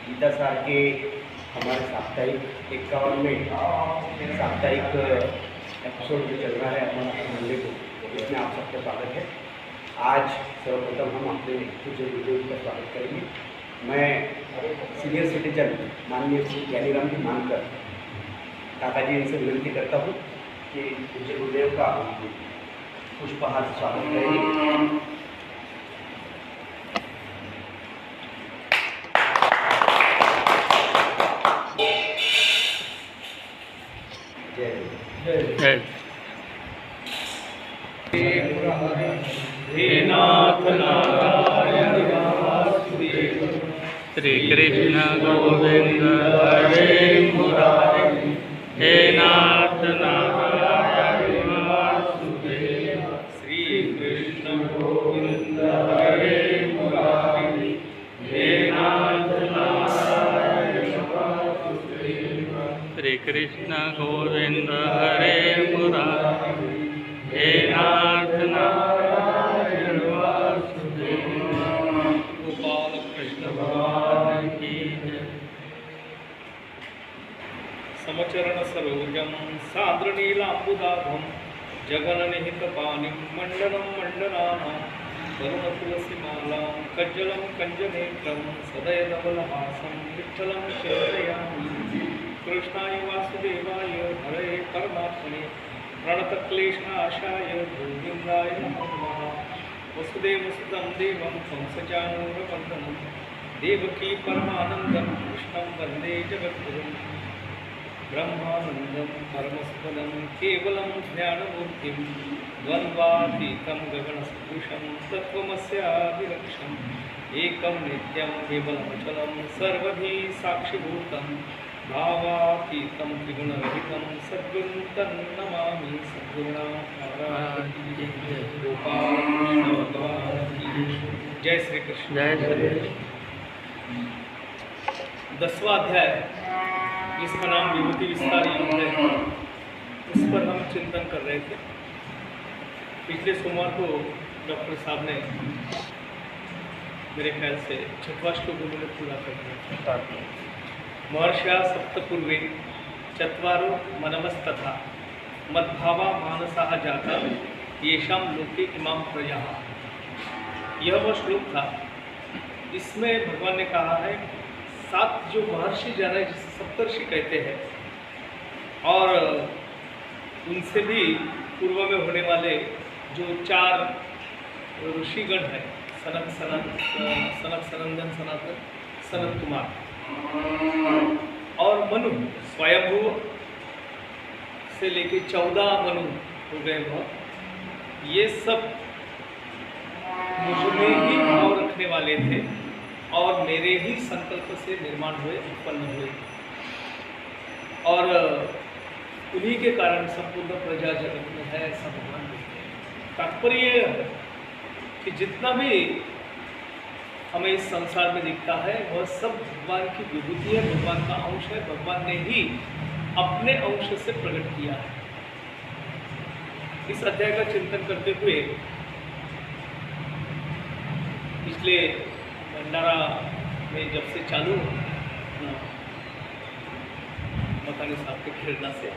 गीता सार के हमारे साप्ताहिक 51वें साप्ताहिक एपिसोड में चल रहा है हमारा मंडे को, इसमें आप सबका स्वागत है। आज सर्वप्रथम हम अपने पूज्य गुरुदेव का स्वागत करेंगे। मैं सीनियर सिटीजन माननीय श्री ज्ञानीराम जी मानकर काका जी इनसे विनती करता हूँ कि पूज्य गुरुदेव का पुष्पहार से स्वागत करेंगे। हे नाथ नारायण वासुदेव, श्री कृष्ण गोविंद हरे मुरारी। हे नाथ नारायण वासुदेव, श्री कृष्ण गोविंद हरे मुरारी। हे नाथ नारायण वासुदेव, श्री कृष्ण गोविंद हरे मुरारी। हे नाथ नारायण वासुदेव। गोपाल कृष्ण भगवान की जय। समचरण सरोजम सान्द्र नीलांबुदाभम जगन निहित पानी मंडलम मंडलानां वरुण तुलसी मालां कज्जलं कञ्जनेत्रं सदय नवलहासं विठ्ठलं चिन्तयामि। कृष्णाय वासुदेवाय हरे परमात्मने प्रणतक्लेशनाशाय गोविन्दाय नमो नमः। वसुदेवसुतं देवं कंसचाणूरमर्दनं देवकी परमानन्दं कृष्णं वन्दे जगद्गुरुं। ब्रह्मानन्दं परमसुखदं केवलं ज्ञानमूर्तिं द्वन्द्वातीतं गगनसदृशं तत्त्वमस्यादिलक्ष्यम् एकं नित्यं केवलमचलं सर्वधी साक्षिभूतं भावातीतं त्रिगुणरहितं सद्गुरुं तन्नमामि। सद्गुरुनाथ गोपाल कृष्ण भगवान की जय। श्री कृष्ण। जय श्री। 10वां अध्याय जिसका नाम विभूति विस्तार योग है, उस पर हम चिंतन कर रहे थे। पिछले सोमवार को डॉक्टर साहब ने मेरे ख्याल से 6वां श्लोक उन्होंने पूरा कर दिया। महर्षया सप्तपूर्वे चत्वारो मनमस्तथा मद्भावा मानसाः जाता येषां लोके इमां प्रजा। यह वह श्लोक था। इसमें भगवान ने कहा है 7 जो महर्षि जन है जिसे सप्तर्षि कहते हैं, और उनसे भी पूर्व में होने वाले जो 4 ऋषिगण हैं, सनक सनंदन सनातन सनत कुमार और मनु स्वयंभू से लेके 14 मनु हो गए बहुत। ये सब मुझमें ही भाव रखने वाले थे और मेरे ही संकल्प से निर्माण हुए, उत्पन्न हुए, और उन्हीं के कारण संपूर्ण प्रजा जगत में है, ऐसा भगवान कहते हैं। तात्पर्य कि जितना भी हमें इस संसार में दिखता है वह सब भगवान की विभूति है, भगवान का अंश है। भगवान ने ही अपने अंश से प्रकट किया है। इस अध्याय का चिंतन करते हुए पिछले भंडारा में जब से चालू मकानी साहब के खेलना से,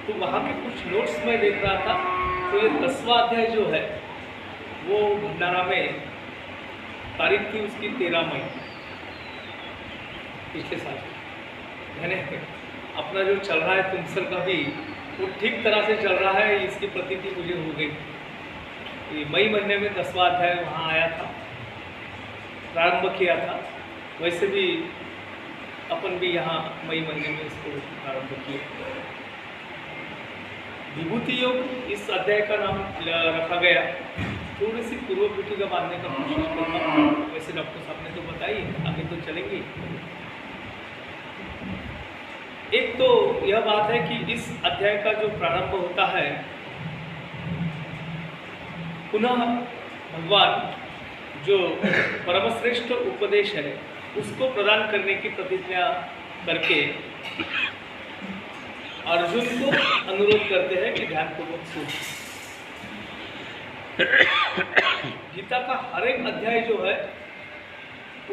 तो वहाँ के कुछ नोट्स में देख रहा था। तो ये 10वां अध्याय जो है वो भंडारा में तारीख थी उसकी 13 मई पिछले साल। मैंने अपना जो चल रहा है तुमसर का भी वो ठीक तरह से चल रहा है, इसकी प्रतीति मुझे हो गई। मई महीने में 10वां अध्याय वहाँ आया था, प्रारंभ किया था। वैसे भी अपन भी यहाँ मई महीने में इसको प्रारंभ किया। विभूति योग इस अध्याय का नाम रखा गया। थोड़ी सी पूर्व पीठिका बांधने का कोशिश करता हूँ। वैसे डॉक्टर साहब ने तो बताई, आगे तो चलेंगे। एक तो यह बात है कि इस अध्याय का जो प्रारंभ होता है, पुनः भगवान जो परमश्रेष्ठ उपदेश है उसको प्रदान करने की प्रतिज्ञा करके अर्जुन को अनुरोध करते हैं कि ध्यानपूर्वक सुन। गीता का हर एक अध्याय जो है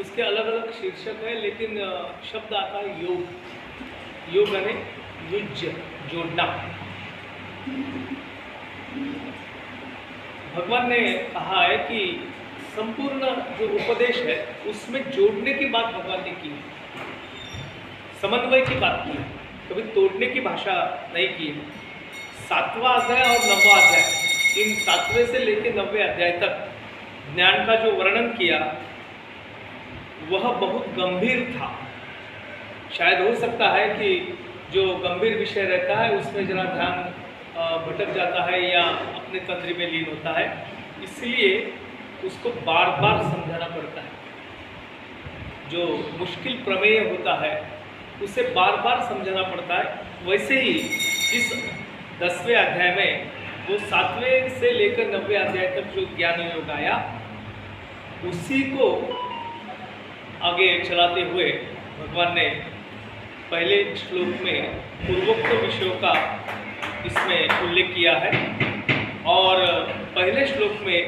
उसके अलग अलग शीर्षक है, लेकिन शब्द आता है योग। योग यानी युज्य, जोड़ना। भगवान ने कहा है कि संपूर्ण जो उपदेश है उसमें जोड़ने की बात भगवान ने की है, समन्वय की बात की है, कभी तोड़ने की भाषा नहीं की है। 7वां अध्याय और 9वां अध्याय, इन 7वें से लेकर 9वें अध्याय तक ज्ञान का जो वर्णन किया वह बहुत गंभीर था। शायद हो सकता है कि जो गंभीर विषय रहता है उसमें जरा ध्यान भटक जाता है या अपने तंद्री में लीन होता है, इसलिए उसको बार बार समझाना पड़ता है। जो मुश्किल प्रमेय होता है उसे बार बार समझाना पड़ता है। वैसे ही इस 10वें अध्याय में वो 7वें से लेकर 9वें अध्याय तक जो ज्ञान योग आया उसी को आगे चलाते हुए भगवान ने पहले श्लोक में पूर्वोक्त विषयों का इसमें उल्लेख किया है, और पहले श्लोक में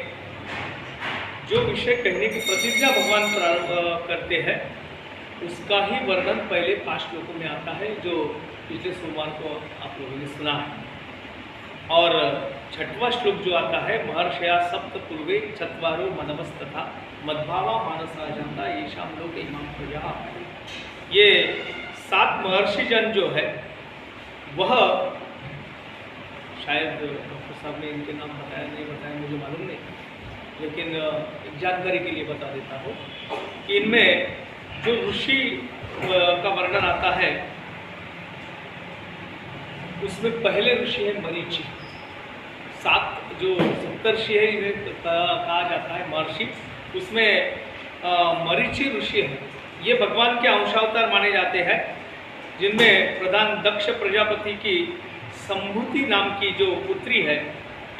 जो विषय कहने की प्रतिज्ञा भगवान प्रारंभ करते हैं उसका ही वर्णन पहले 5 श्लोकों में आता है, जो पिछले सोमवार को आप लोगों ने सुना है। और 6वां श्लोक जो आता है, महर्षया सप्त पूर्वे चत्वारो मनवस्तथा मद्भावा मानसा जानता येषां लोके इमां प्रजा। ये 7 महर्षि जन जो है वह, शायद डॉक्टर साहब ने इनके नाम बताया नहीं बताया मुझे मालूम नहीं, लेकिन एक जानकारी के लिए बता देता हूँ कि इनमें जो ऋषि का वर्णन आता है उसमें पहले ऋषि है मरीचि। 7 जो सप्तर्षि है इन्हें कहा जाता है महर्षि, उसमें मरीचि ऋषि है। ये भगवान के अंशावतार माने जाते हैं, जिनमें प्रधान दक्ष प्रजापति की संभूति नाम की जो पुत्री है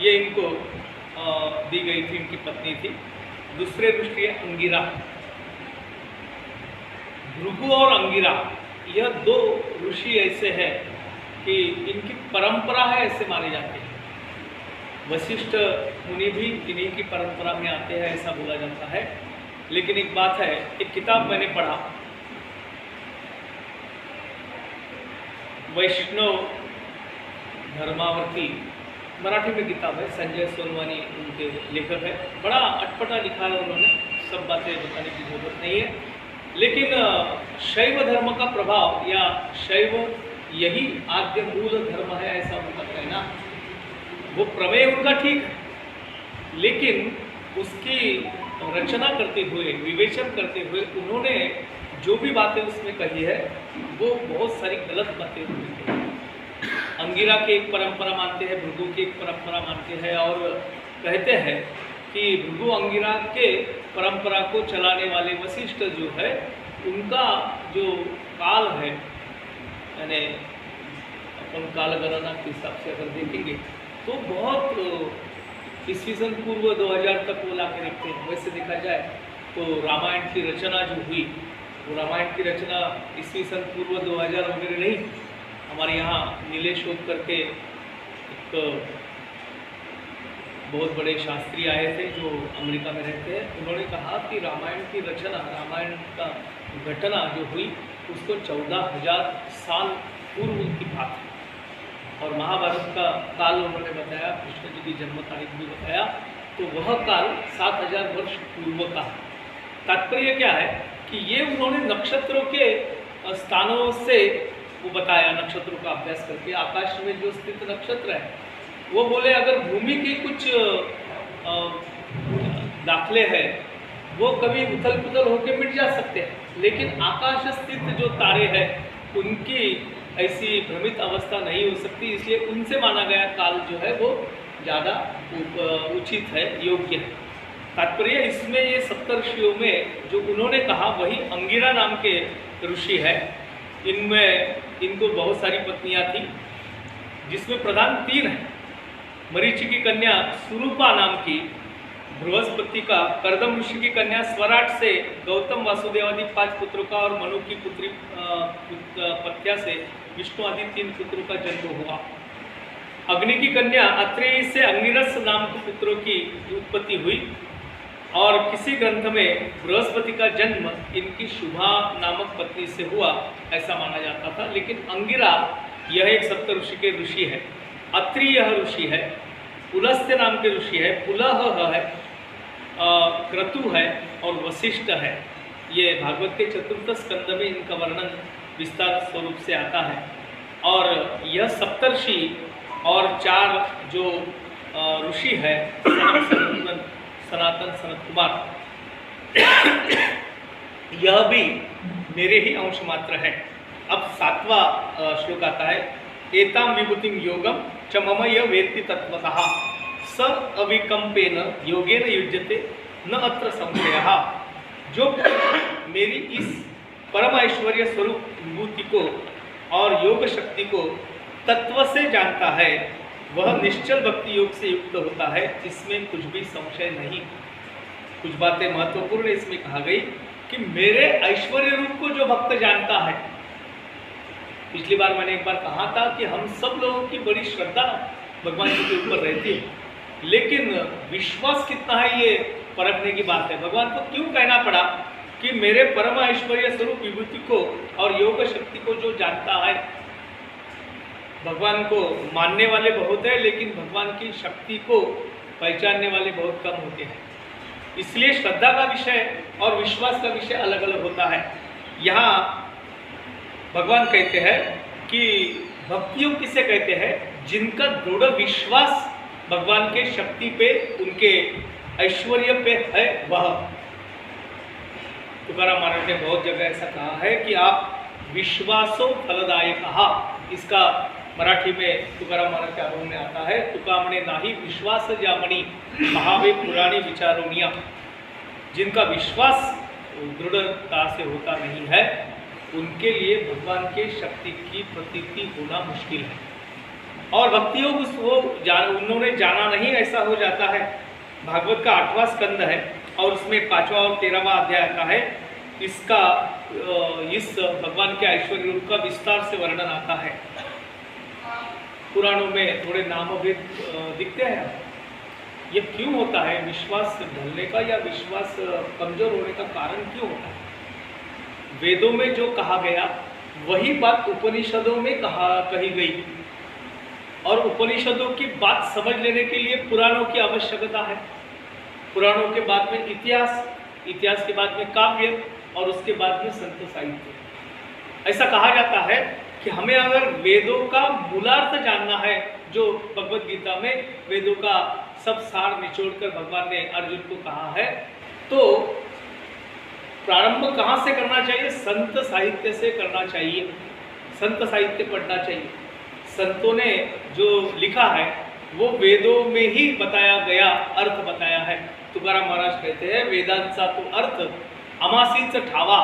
ये इनको दी गई थी, इनकी पत्नी थी। दूसरे ऋषि है अंगिरा। भृगु और अंगिरा यह 2 ऋषि ऐसे हैं कि इनकी परंपरा है ऐसे माने जाते हैं। वशिष्ठ मुनि भी इन्हीं की परंपरा में आते हैं ऐसा बोला जाता है। लेकिन एक बात है, एक किताब मैंने पढ़ा, वैष्णव धर्मावर्ती, मराठी में किताब है, संजय सोनवानी उनके लेखक है। बड़ा अटपटा लिखा है उन्होंने, सब बातें बताने की जरूरत नहीं है। लेकिन शैव धर्म का प्रभाव या शैव यही आद्य मूल धर्म है ऐसा उनका कहना। वो प्रमेय उनका ठीक है, लेकिन उसकी रचना करते हुए, विवेचन करते हुए उन्होंने जो भी बातें उसमें कही है वो बहुत सारी गलत बातें हुई हैं। अंगिरा की एक परंपरा मानते हैं, भृगु की एक परंपरा मानते हैं, और कहते हैं कि भृगु अंगिरा के परंपरा को चलाने वाले वशिष्ठ जो है उनका जो काल है, यानी अपन काल गणना के हिसाब से अगर देखेंगे तो बहुत ईस्वीसन पूर्व 2000 तक वो ला के रखते हैं। वैसे देखा जाए तो रामायण की रचना जो हुई वो रामायण की रचना ईस्वीसन पूर्व 2000 वगैरह नहीं। हमारे यहाँ नीलेश शोध करके एक बहुत बड़े शास्त्री आए थे जो अमेरिका में रहते हैं। उन्होंने कहा कि रामायण की रचना, रामायण का घटना जो हुई उसको 14,000 साल पूर्व की बात है। और महाभारत का काल उन्होंने बताया, कृष्ण जी की जन्म तारीख भी बताया, तो वह काल 7,000 वर्ष पूर्व का है। तात्पर्य क्या है कि ये उन्होंने नक्षत्रों के स्थानों से वो बताया, नक्षत्रों का अभ्यास करके। आकाश में जो स्थित नक्षत्र है वो बोले अगर भूमि के कुछ दाखले हैं वो कभी उथल पुथल होकर मिट जा सकते हैं, लेकिन आकाश स्थित जो तारे हैं उनकी ऐसी भ्रमित अवस्था नहीं हो सकती। इसलिए उनसे माना गया काल जो है वो ज़्यादा उचित है, योग्य है। तात्पर्य इसमें ये सप्तर्षियों में जो उन्होंने कहा वही अंगिरा नाम के ऋषि है। इनमें इनको बहुत सारी पत्नियां थी, जिसमें प्रधान 3 है। मरीचि की कन्या सुरूपा नाम की, बृहस्पति का कर्दम ऋषि की कन्या स्वराट से गौतम वासुदेव आदि 5 पुत्रों का, और मनु की पुत्री पत्या से विष्णु आदि 3 पुत्रों का जन्म हुआ। अग्नि की कन्या अत्रेय से अंगिरस नाम के पुत्रों की उत्पत्ति हुई, और किसी ग्रंथ में बृहस्पति का जन्म इनकी शुभा नामक पत्नी से हुआ ऐसा माना जाता था। लेकिन अंगिरा यह एक सप्तऋषि के ऋषि है। अत्रि यह ऋषि है, पुलस्त्य नाम के ऋषि है, पुलह है, क्रतु है और वशिष्ठ है। ये भागवत के 4th स्कंद में इनका वर्णन विस्तार स्वरूप से आता है। और यह सप्तर्षि और 4 जो ऋषि है, सनातन सनत कुमार, यह भी मेरे ही अंश मात्र है। अब 7वां श्लोक आता है, एताम विभूतिम योगम च मम य वेत्ति तत्वतः स अविकम्पेन योगेन युज्यते न अत्र संशयः। जो मेरी इस परम ऐश्वर्य स्वरूप विभूति को और योग शक्ति को तत्व से जानता है, वह निश्चल भक्ति योग से युक्त होता है, इसमें कुछ भी संशय नहीं। कुछ बातें महत्वपूर्ण इसमें कहा गई कि मेरे ऐश्वर्य रूप को जो भक्त जानता है, पिछली बार मैंने एक बार कहा था कि हम सब लोगों की बड़ी श्रद्धा भगवान जी के ऊपर रहती है, लेकिन विश्वास कितना है ये परखने की बात है। भगवान को क्यों कहना पड़ा कि मेरे परम ऐश्वर्य स्वरूप विभूति को और योग शक्ति को जो जानता है। भगवान को मानने वाले बहुत है, लेकिन भगवान की शक्ति को पहचानने वाले बहुत कम होते हैं। इसलिए श्रद्धा का विषय और विश्वास का विषय अलग अलग होता है। यहाँ भगवान कहते हैं कि भक्तियों किसे कहते हैं, जिनका दृढ़ विश्वास भगवान के शक्ति पे, उनके ऐश्वर्य पे है। वह तुकाराम महाराज ने बहुत जगह ऐसा कहा है कि आप विश्वासो फलदायक, इसका मराठी में तुकाराम महाराज के आगम में आता है, तुकामणे नाही विश्वास जामणी महावे पुराणी विचारोनिया। जिनका विश्वास दृढ़ता से होता नहीं है, उनके लिए भगवान के शक्ति की प्रतीति होना मुश्किल है। और भक्ति योग उन्होंने जाना नहीं, ऐसा हो जाता है। भागवत का 8वां स्कंद है और उसमें 5वां और 13वां अध्याय आता है। इसका इस भगवान के ऐश्वर्य रूप का विस्तार से वर्णन आता है। पुराणों में थोड़े नामभेद दिखते हैं। ये क्यों होता है? विश्वास ढलने का या विश्वास कमजोर होने का कारण क्यों होता है? वेदों में जो कहा गया वही बात उपनिषदों में कही गई, और उपनिषदों की बात समझ लेने के लिए पुराणों की आवश्यकता है। पुराणों के बाद में इतिहास, इतिहास के बाद में काव्य, और उसके बाद में संत साहित्य। ऐसा कहा जाता है कि हमें अगर वेदों का मूलार्थ जानना है, जो भगवत गीता में वेदों का सब सार निचोड़कर भगवान ने अर्जुन को कहा है, तो प्रारंभ कहाँ से करना चाहिए? संत साहित्य से करना चाहिए। संत साहित्य पढ़ना चाहिए। संतों ने जो लिखा है वो वेदों में ही बताया गया अर्थ बताया है। तुकाराम महाराज कहते हैं, वेदांचा तो अर्थ अमासीच ठावा,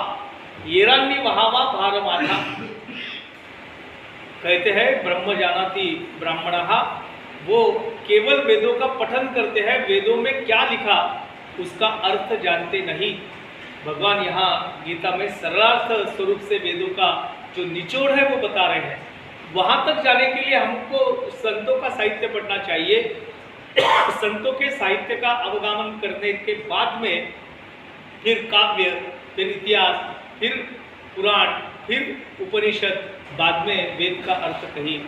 येरांनी वहावा भार माथा। कहते हैं ब्रह्म जानाति ब्राह्मणः, वो केवल वेदों का पठन करते हैं, वेदों में क्या लिखा उसका अर्थ जानते नहीं। भगवान यहाँ गीता में सरलार्थ स्वरूप से वेदों का जो निचोड़ है वो बता रहे हैं। वहाँ तक जाने के लिए हमको संतों का साहित्य पढ़ना चाहिए। संतों के साहित्य का अवगाहन करने के बाद में फिर काव्य, फिर इतिहास, फिर पुराण, फिर उपनिषद, बाद में वेद का अर्थ कहीं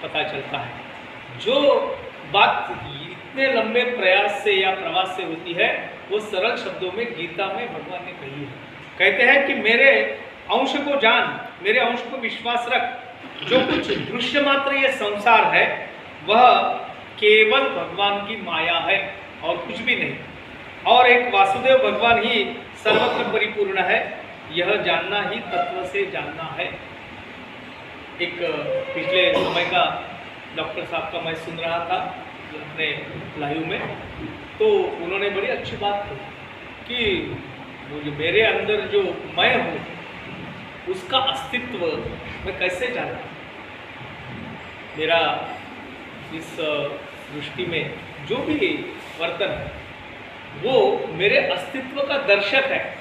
पता चलता है। जो बात इतने लंबे प्रयास से या प्रवास से होती है वो सरल शब्दों में गीता में भगवान ने कही है। कहते हैं कि मेरे अंश को जान, मेरे अंश को विश्वास रख। जो कुछ दृश्य मात्र ये संसार है वह केवल भगवान की माया है और कुछ भी नहीं। और एक वासुदेव भगवान ही सर्वत्र परिपूर्ण है, यह जानना ही तत्व से जानना है। एक पिछले समय का डॉक्टर साहब का मैं सुन रहा था अपने लाइव में, तो उन्होंने बड़ी अच्छी बात कही कि वो जो मेरे अंदर जो मैं हूँ उसका अस्तित्व मैं कैसे जानूँ। मेरा इस सृष्टि में जो भी वर्तन है वो मेरे अस्तित्व का दर्शक है,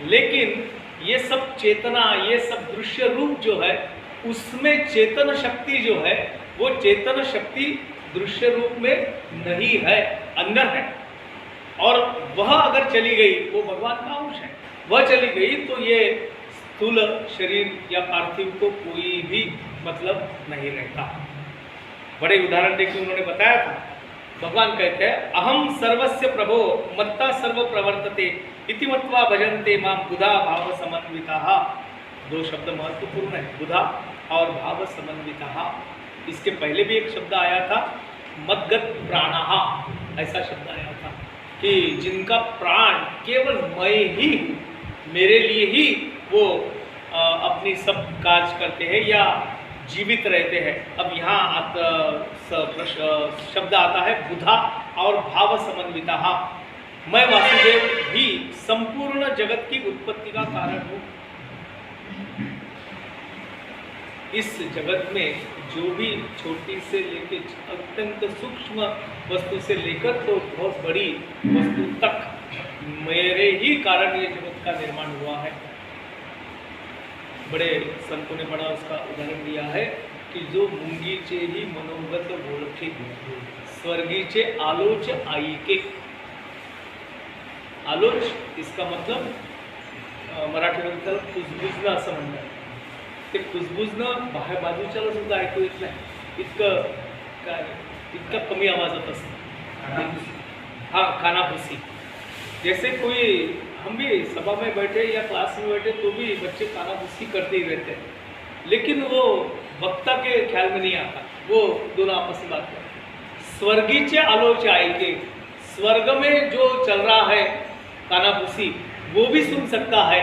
लेकिन ये सब चेतना, ये सब दृश्य रूप जो है उसमें चेतन शक्ति जो है वो चेतन शक्ति दृश्य रूप में नहीं है, अंदर है। और वह अगर चली गई, वो भगवान का अंश है, वह चली गई तो ये स्थूल शरीर या पार्थिव को कोई भी मतलब नहीं रहता। बड़े उदाहरण देके उन्होंने बताया था। भगवान कहते हैं अहम सर्वस्य प्रभो मत्ता सर्व प्रवर्तते इति मत्वा भजन्ते मां बुधा भाव समन्विताः। दो शब्द महत्वपूर्ण है, बुधा और भाव समन्विताः। इसके पहले भी एक शब्द आया था मद्गत प्राणाः, ऐसा शब्द आया था कि जिनका प्राण केवल मैं ही हूँ, मेरे लिए ही वो अपनी सब कार्य करते हैं या जीवित रहते हैं। अब यहाँ शब्द आता है बुधा और भाव समन्विता। मैं वासुदेव ही संपूर्ण जगत की उत्पत्ति का कारण हूँ। इस जगत में जो भी छोटी से लेकर अत्यंत सूक्ष्म वस्तु से लेकर तो बहुत बड़ी वस्तु तक मेरे ही कारण ये जगत का निर्माण हुआ है। बड़े संतों ने बड़ा उसका उदाहरण दिया है कि जो मुंगीचे ही मनोगत ओळखे स्वर्गीचे आलोच आईके। आलोच इसका मतलब मराठीमध्ये त्याला कुजबुजणं असं म्हणतात। ते कुजबुजणं बाजूच्याला सुद्धा ऐकू येत नाही, इतका कमी आवाजात असतं। हाँ, कानाफूसी। जैसे कोई हम भी सभा में बैठे या क्लास में बैठे तो भी बच्चे कानाफूसी करते ही रहते हैं, लेकिन वो वक्ता के ख्याल में नहीं आता, वो दोनों आपस में बात करते हैं। स्वर्गीचे आलोच आएंगे, स्वर्ग में जो चल रहा है कानाफूसी वो भी सुन सकता है।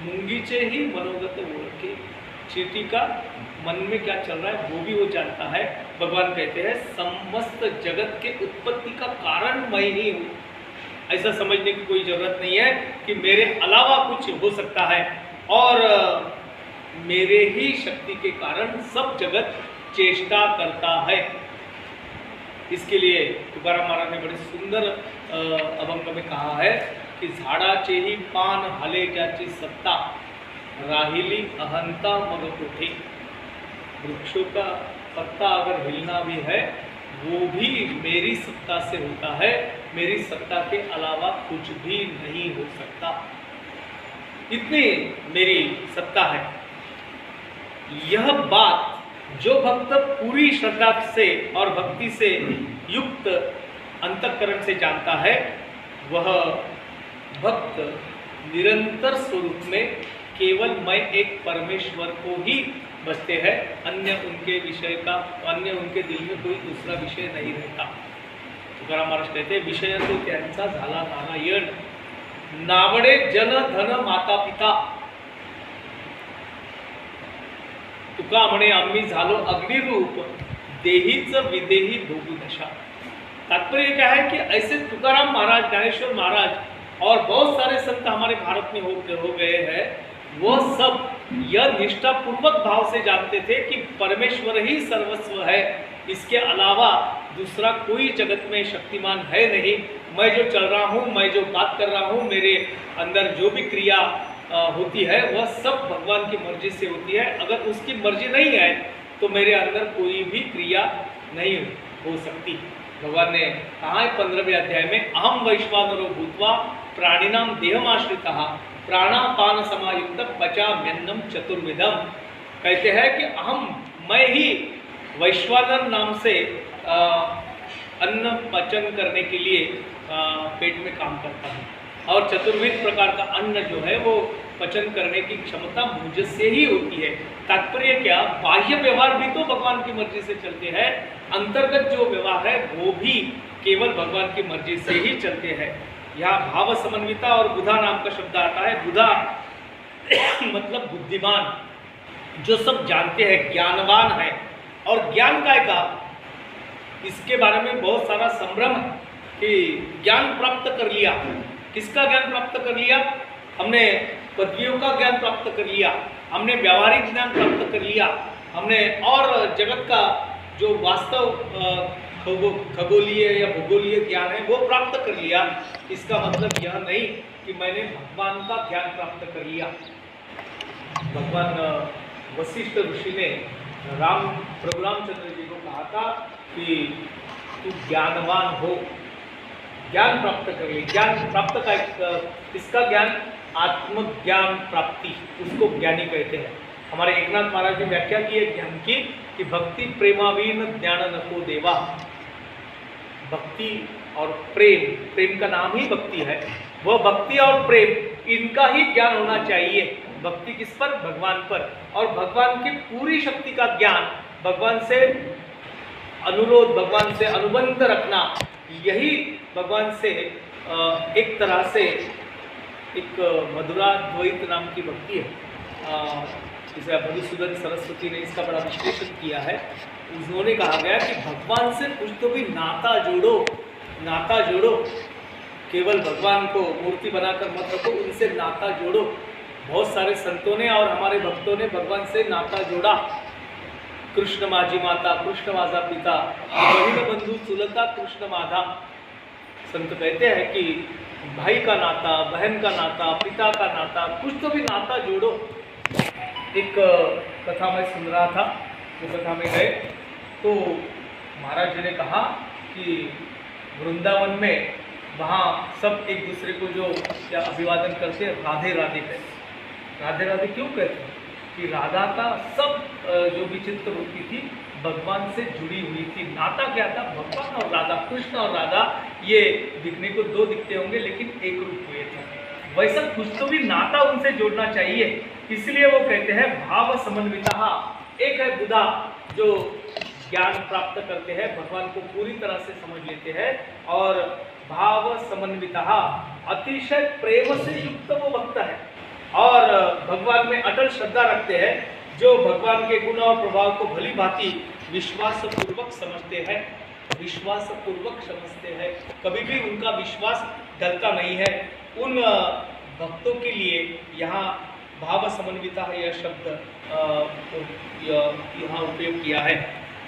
मुंगीचे ही मनोगत ओळखे, चींटी का मन में क्या चल रहा है वो भी वो जानता है। भगवान कहते हैं समस्त जगत के उत्पत्ति का कारण मैं ही हूँ। ऐसा समझने की कोई जरूरत नहीं है कि मेरे अलावा कुछ हो सकता है, और मेरे ही शक्ति के कारण सब जगत चेष्टा करता है। इसके लिए तुकाराम महाराज ने बड़े सुंदर अभंग में कहा है कि झाडाचे ही पान हाले ज्याची सत्ता राहिली अहंता मग कोठे। वृक्षों का पत्ता अगर हिलना भी है वो भी मेरी सत्ता से होता है, मेरी सत्ता के अलावा कुछ भी नहीं हो सकता, इतनी मेरी सत्ता है। यह बात जो भक्त पूरी श्रद्धा से और भक्ति से युक्त अंतःकरण से जानता है, वह भक्त निरंतर स्वरूप में केवल मैं एक परमेश्वर को ही बसते हैं, अन्य उनके विषय का, अन्य उनके दिल में कोई दूसरा विषय नहीं रहता। तुकाराम महाराज कहते हैं विषय तो त्यांचा झाला नारायण, नावडे जन धन माता पिता। तुका म्हणे आम्ही झालो अग्निरूप, देहीच विदेही भोगी दशा। तात्पर्य क्या है कि ऐसे तुकाराम महाराज, ज्ञानेश्वर महाराज और बहुत सारे संत हमारे भारत में हो गए हैं, वो सब यह निष्ठापूर्वक भाव से जानते थे कि परमेश्वर ही सर्वस्व है, इसके अलावा दूसरा कोई जगत में शक्तिमान है नहीं। मैं जो चल रहा हूँ, मैं जो बात कर रहा हूँ, मेरे अंदर जो भी क्रिया होती है वह सब भगवान की मर्जी से होती है। अगर उसकी मर्जी नहीं है तो मेरे अंदर कोई भी क्रिया नहीं हो सकती। भगवान ने कहा है 15वें अध्याय में, अहम वैश्वानरो भूत्वा प्राणिनाम देहमाश्रितः प्राणापान समायुक्त पचाम्यन्नम चतुर्विधम। कहते हैं कि अहम, मैं ही वैश्वानर नाम से अन्न पचन करने के लिए पेट में काम करता हूँ, और चतुर्विध प्रकार का अन्न जो है वो पचन करने की क्षमता मुझसे ही होती है। तात्पर्य क्या, बाह्य व्यवहार भी तो भगवान की मर्जी से चलते हैं, अंतर्गत जो व्यवहार है वो भी केवल भगवान की मर्जी से ही चलते हैं। यहाँ भाव समन्विता और बुधा नाम का शब्द आता है। बुधा मतलब बुद्धिमान, जो सब जानते हैं, ज्ञानवान है। और ज्ञान काय का, इसके बारे में बहुत सारा संभ्रम है कि ज्ञान प्राप्त कर लिया। किसका ज्ञान प्राप्त कर लिया? हमने पदवियों का ज्ञान प्राप्त कर लिया, हमने व्यावहारिक ज्ञान प्राप्त कर लिया, हमने और जगत का जो वास्तव खगोलीय या भूगोलीय ज्ञान है वो प्राप्त कर लिया। इसका मतलब यह नहीं कि मैंने भगवान का ज्ञान प्राप्त कर लिया। भगवान वशिष्ठ ऋषि ने प्रभु रामचंद्र जी को कहा था कि तू ज्ञानवान हो, ज्ञान प्राप्त कर ले। ज्ञान प्राप्त का इसका ज्ञान आत्मज्ञान प्राप्ति, उसको ज्ञानी कहते हैं। हमारे एकनाथ महाराज ने व्याख्या की है ज्ञान की कि भक्ति प्रेमावीन ज्ञान नको देवा। भक्ति और प्रेम, प्रेम का नाम ही भक्ति है, वह भक्ति और प्रेम इनका ही ज्ञान होना चाहिए। भक्ति किस पर? भगवान पर। और भगवान की पूरी शक्ति का ज्ञान, भगवान से अनुरोध, भगवान से अनुबंध रखना, यही भगवान से एक तरह से एक मधुरा द्वैत नाम की भक्ति है। जिसे मधुसूदन सरस्वती ने इसका बड़ा विश्लेषण किया है। उन्होंने कहा गया कि भगवान से कुछ तो भी नाता जोड़ो, नाता जोड़ो। केवल भगवान को मूर्ति बनाकर मत रखो, उनसे नाता जोड़ो। बहुत सारे संतों ने और हमारे भक्तों ने भगवान से नाता जोड़ा। कृष्ण माझी माता, कृष्ण माझा पिता, बहिण बंधु चुलता कृष्ण माधा। संत कहते हैं कि भाई का नाता, बहन का नाता, पिता का नाता, कुछ तो भी नाता जोड़ो। एक कथा मैं सुन रहा था, वो कथा में गए तो महाराज जी ने कहा कि वृंदावन में वहाँ सब एक दूसरे को जो क्या अभिवादन करते हैं, राधे राधे कहते। राधे राधे क्यों कहते हैं? कि राधा का सब जो भी चित्त वृत्ति थी भगवान से जुड़ी हुई थी। नाता क्या था? भगवान और राधा, कृष्ण और राधा, ये दिखने को दो दिखते होंगे लेकिन एक रूप हुए थे। वैसा कुछ तो भी नाता उनसे जोड़ना चाहिए। इसलिए वो कहते हैं भाव समन्विता। एक है बुधा जो ज्ञान प्राप्त करते हैं, भगवान को पूरी तरह से समझ लेते हैं, और भाव समन्विता अतिशय प्रेम से युक्त वो भक्त है और भगवान में अटल श्रद्धा रखते हैं, जो भगवान के गुण और प्रभाव को भली भांति विश्वास पूर्वक समझते हैं, विश्वास पूर्वक समझते हैं। कभी भी उनका विश्वास डरता नहीं है। उन भक्तों के लिए यहाँ भाव समन्विता यह शब्द यहाँ उपयोग किया है।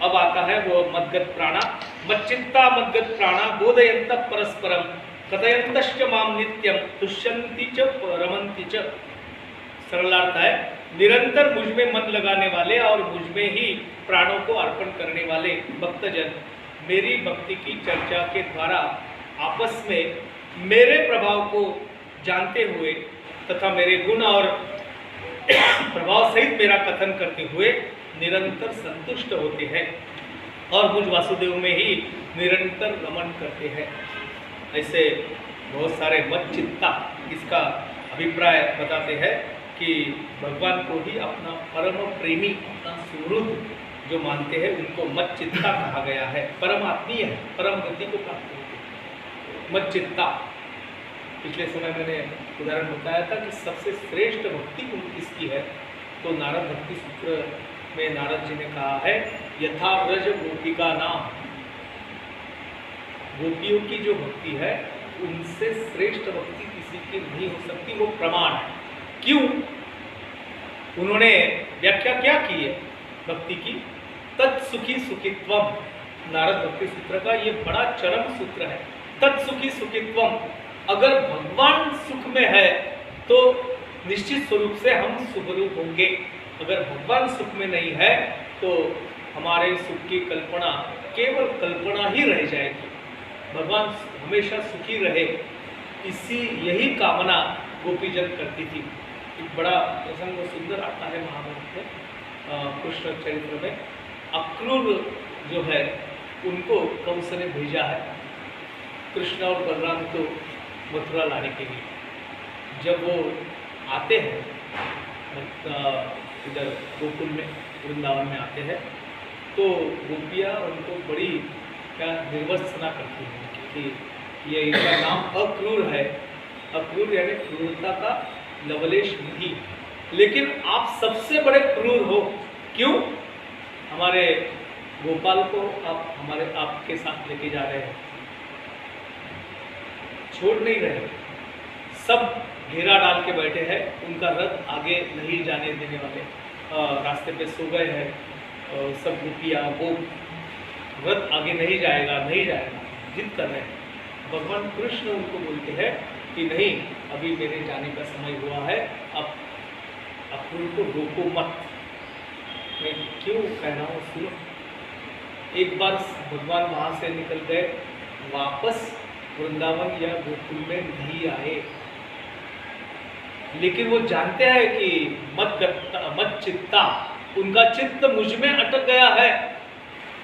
अब आता है वो मद्गत प्राणा। मच्चित्ता मद्गत प्राणा बोधयंत परस्परम कथयंतश्च माम नित्यम तुष्यन्ति च रमन्ति च। सरलार्थ है, निरंतर मुझ में मन लगाने वाले और मुझ में ही प्राणों को अर्पण करने वाले भक्तजन मेरी भक्ति की चर्चा के द्वारा आपस में मेरे प्रभाव को जानते हुए तथा मेरे गुण और प्रभाव सहित मेरा कथन करते हुए निरंतर संतुष्ट होते हैं और मुझ वासुदेव में ही निरंतर रमण करते हैं। ऐसे बहुत सारे मत चित्ता इसका अभिप्राय बताते हैं कि भगवान को ही अपना परम प्रेमी, अपना सुहृद जो मानते हैं उनको मत चित्ता कहा गया है। परम आत्मीय है, परम गति को प्राप्त होते हैं। मत चित्ता, पिछले समय मैंने उदाहरण बताया था कि सबसे श्रेष्ठ भक्ति किसकी है, तो नारद भक्ति सूत्र में नारद जी ने कहा है यथा व्रज गोपिका नाम। गोपियों की जो भक्ति है उनसे श्रेष्ठ भक्ति किसी की नहीं हो सकती, वो प्रमाण है। क्यों? उन्होंने व्याख्या क्या की है भक्ति की? तत्सुखी सुखित्वम। नारद भक्ति सूत्र का ये बड़ा चरम सूत्र है। तत्सुखी सुखित्वम। अगर भगवान सुख में है तो निश्चित स्वरूप से हम सुखरूप होंगे। अगर भगवान सुख में नहीं है तो हमारे सुख की कल्पना केवल कल्पना ही रह जाएगी। भगवान हमेशा सुखी रहे, यही कामना गोपीजन करती थी। एक बड़ा प्रसंग सुंदर आता है महाभारत में, कृष्ण चरित्र में। अक्रूर जो है उनको कंस ने भेजा है कृष्ण और बलराम को मथुरा लाने के लिए। जब वो आते हैं इधर गोकुल में, वृंदावन में आते हैं, तो गोपियाँ उनको बड़ी क्या निर्वसना करती हैं कि ये इनका नाम अक्रूर है। अक्रूर यानी क्रूरता का लवलेश नहीं, लेकिन आप सबसे बड़े क्रूर हो। क्यों? हमारे गोपाल को आप आपके साथ लेके जा रहे हैं, छोड़ नहीं रहे, सब घेरा डाल के बैठे हैं, उनका रथ आगे नहीं जाने देने वाले, रास्ते पे सो गए हैं सब गोपियाँ, वो रथ आगे नहीं जाएगा नहीं जाएगा, जिद कर रहे हैं। भगवान कृष्ण उनको बोलते हैं कि नहीं, अभी मेरे जाने का समय हुआ है, अब उनको रोको मत, मैं क्यों कह रहा हूँ सुनो। एक बार भगवान वहाँ से निकल गए, वापस वृंदावन या गोकुल में नहीं आए, लेकिन वो जानते हैं कि मत चित्ता, उनका चित्त मुझ में अटक गया है,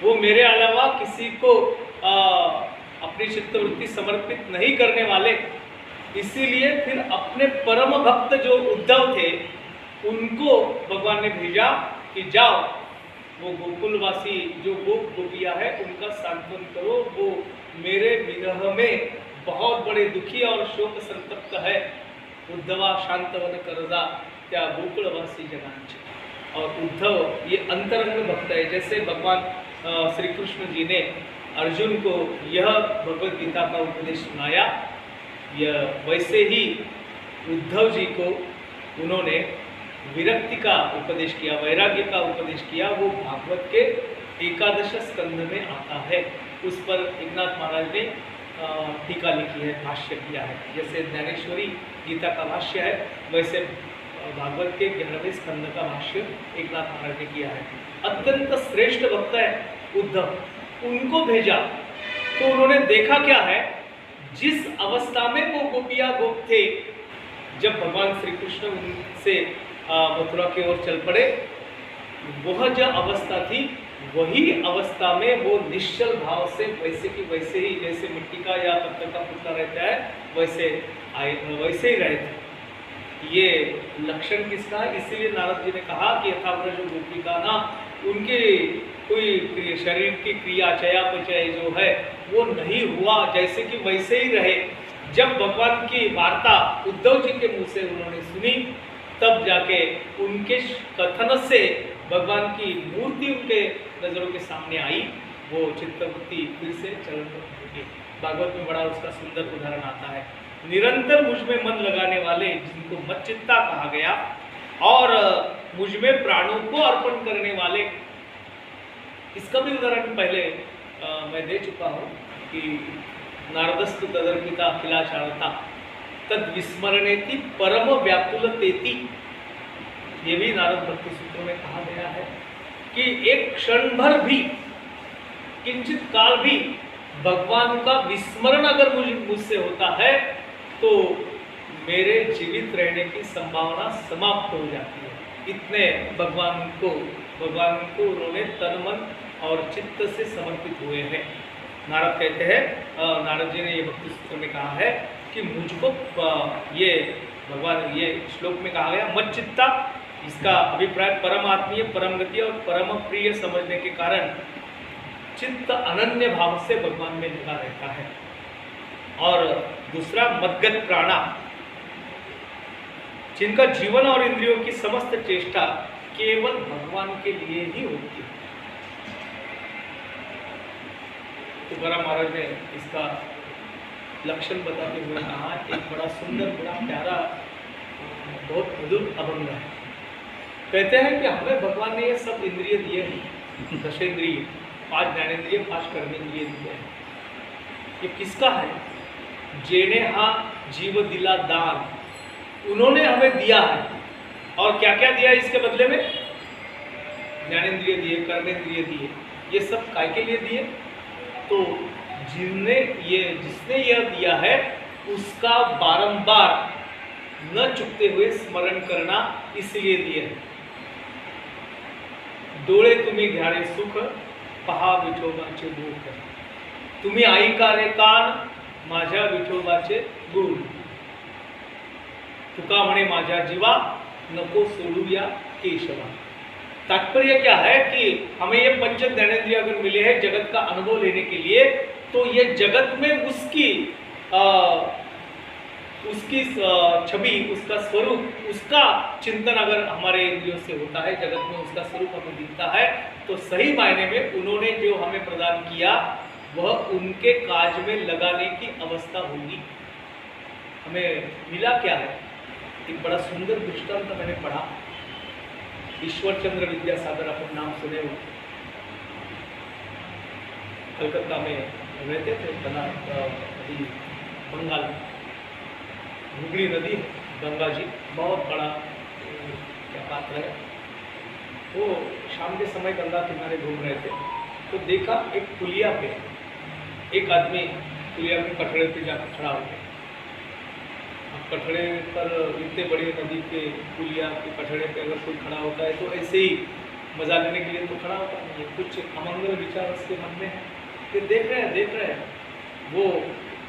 वो मेरे अलावा किसी को अपनी चित्तवृत्ति समर्पित नहीं करने वाले। इसीलिए फिर अपने परम भक्त जो उद्धव थे उनको भगवान ने भेजा कि जाओ, वो गोकुलवासी जो गोपिया है उनका सांत्वन करो, वो मेरे विरह में बहुत बड़े दुखी और शोक संतप्त है। उद्धवा शांतवन करजा त्या गोकुलवासी जनांचे। और उद्धव ये अंतरंग भक्त है, जैसे भगवान श्री कृष्ण जी ने अर्जुन को यह भगवद गीता का उपदेश सुनाया, यह वैसे ही उद्धव जी को उन्होंने विरक्ति का उपदेश किया, वैराग्य का उपदेश किया। वो भागवत के 11 स्कंध में आता है, उस पर एकनाथ महाराज ने टीका लिखी है, भाष्य किया है। जैसे ज्ञानेश्वरी गीता का भाष्य है, वैसे भागवत के 11वें स्कंद का भाष्य एकनाथ महाराज ने किया है। अत्यंत श्रेष्ठ भक्त है उद्धव, उनको भेजा तो उन्होंने देखा क्या है, जिस अवस्था में वो गोपिया गोप थे, जब भगवान श्री कृष्ण उनसे मथुरा की ओर चल पड़े, वह जो अवस्था थी वही अवस्था में वो निश्चल भाव से वैसे की वैसे ही, जैसे मिट्टी का या पत्थर का पुतला रहता है वैसे ही रहे थे। ये लक्षण किसका है? इसीलिए नारद जी ने कहा कि यथाव्रज गोपिका ना, उनके कोई शरीर की क्रिया चयापचय जो है वो नहीं हुआ, जैसे कि वैसे ही रहे। जब भगवान की वार्ता उद्धव जी के मुंह से उन्होंने सुनी, तब जाके उनके कथन से भगवान की मूर्ति उनके नजरों के सामने आई, वो चित्तवृत्ति फिर से चलन होगी। भागवत में बड़ा उसका सुंदर उदाहरण आता है। निरंतर मुझ में मन लगाने वाले, जिनको मच्चित्ता कहा गया, और मुझ में प्राणों को अर्पण करने वाले, इसका भी उदाहरण पहले मैं दे चुका हूँ कि नारदस्तु तदर्पिता अखिलाचारता तद विस्मरणेति परम व्याकुलतेति। ये भी नारद भक्ति सूत्रों में कहा गया है कि एक क्षण भर भी, किंचित काल भी भगवान का विस्मरण अगर मुझसे होता है तो मेरे जीवित रहने की संभावना समाप्त हो जाती है। इतने भगवान को उन्होंने तन मन और चित्त से समर्पित हुए हैं। नारद कहते हैं, नारद जी ने ये भक्ति सूत्र में कहा है कि मुझको ये भगवान, ये श्लोक में कहा गया मच्चित्ता, इसका अभिप्राय परम आत्मीय, परम गति और परम प्रिय समझने के कारण चित्त अनन्य भाव से भगवान में लगा रहता है। और दूसरा मद्गत प्राणा, जिनका जीवन और इंद्रियों की समस्त चेष्टा केवल भगवान के लिए ही होती है। तुकाराम महाराज ने इसका लक्षण बताते हुए कहा, एक बड़ा सुंदर, बड़ा प्यारा, बहुत मधुर अभंग है। कहते हैं कि हमें भगवान ने ये सब इंद्रिय दिए हैं, दशेंद्रिय, 5 ज्ञानेंद्रिय, 5 कर्मेंद्रिय दिए हैं। ये किसका है? जेने हा जीव दिला दान, उन्होंने हमें दिया है। और क्या क्या दिया इसके बदले में? ज्ञानेंद्रिय दिए, कर्मेंद्रिय दिए। ये सब काय के लिए दिए? तो जिसने यह दिया है उसका बारंबार न चुकते हुए स्मरण करना इसलिए दिए है। डोळे तुम्ही घ्यारे सुख, पहा विठोबाचे मुख, तुम्ही ऐका रे कान, माझ्या विठोबाचे गुण, तुका म्हणे माझ्या जीवा, नको सोडूया केशवा। तात्पर्य क्या है कि हमें ये पंच ज्ञानेंद्रिय अगर मिले हैं जगत का अनुभव लेने के लिए, तो ये जगत में उसकी छवि, उसका स्वरूप, उसका चिंतन अगर हमारे इंद्रियों से होता है, जगत में उसका स्वरूप हमें दिखता है, तो सही मायने में उन्होंने जो हमें प्रदान किया वह उनके काज में लगाने की अवस्था होगी। हमें मिला क्या है? एक बड़ा सुंदर दृष्टांत मैंने पढ़ा। ईश्वर चंद्र विद्यासागर, अपन नाम सुने हो, कलकत्ता में रहते थे, नदी बंगाल में, हुगली नदी है, गंगा जी, बहुत बड़ा क्या पात्र है। वो शाम के समय गंगा किनारे घूम रहे थे, तो देखा एक पुलिया पे एक आदमी पुलिया के कटड़े पे जाकर खड़ा हो गया। अब कटड़े पर, इतने बड़ी नदी के पुलिया के कटड़े पे अगर कोई खड़ा होता है तो ऐसे ही मजा लेने के लिए तो खड़ा होता नहीं है, कुछ अमंगल विचार उसके मन में है। ये देख रहे हैं वो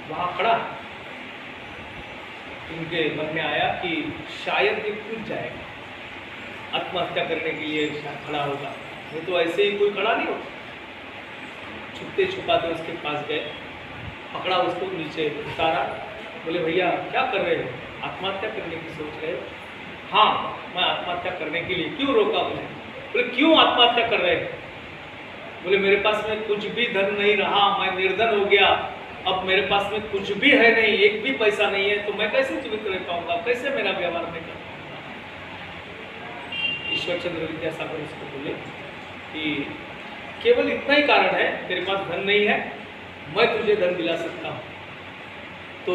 वहाँ खड़ा, उनके मन में आया कि शायद ये कूद जाएगा, आत्महत्या करने के लिए खड़ा होगा, नहीं तो ऐसे ही कोई खड़ा नहीं होता। छुपते छुपाते उसके पास गए, पकड़ा उसको, नीचे उतारा, बोले भैया क्या कर रहे हो, आत्महत्या करने की सोच रहे हो? हाँ, मैं आत्महत्या करने के लिए। क्यों रोका? बोले क्यों आत्महत्या कर रहे हो? बोले मेरे पास में कुछ भी धन नहीं रहा, मैं निर्धन हो गया, अब मेरे पास में कुछ भी है नहीं, एक भी पैसा नहीं है, तो मैं कैसे जीवित रह पाऊंगा, कैसे मेरा व्यवहार नहीं कर पाऊंगा? ईश्वर चंद्र विद्यासागर उसको बोले कि केवल इतना ही कारण है, तेरे पास धन नहीं है, मैं तुझे धन दिला सकता हूँ, तो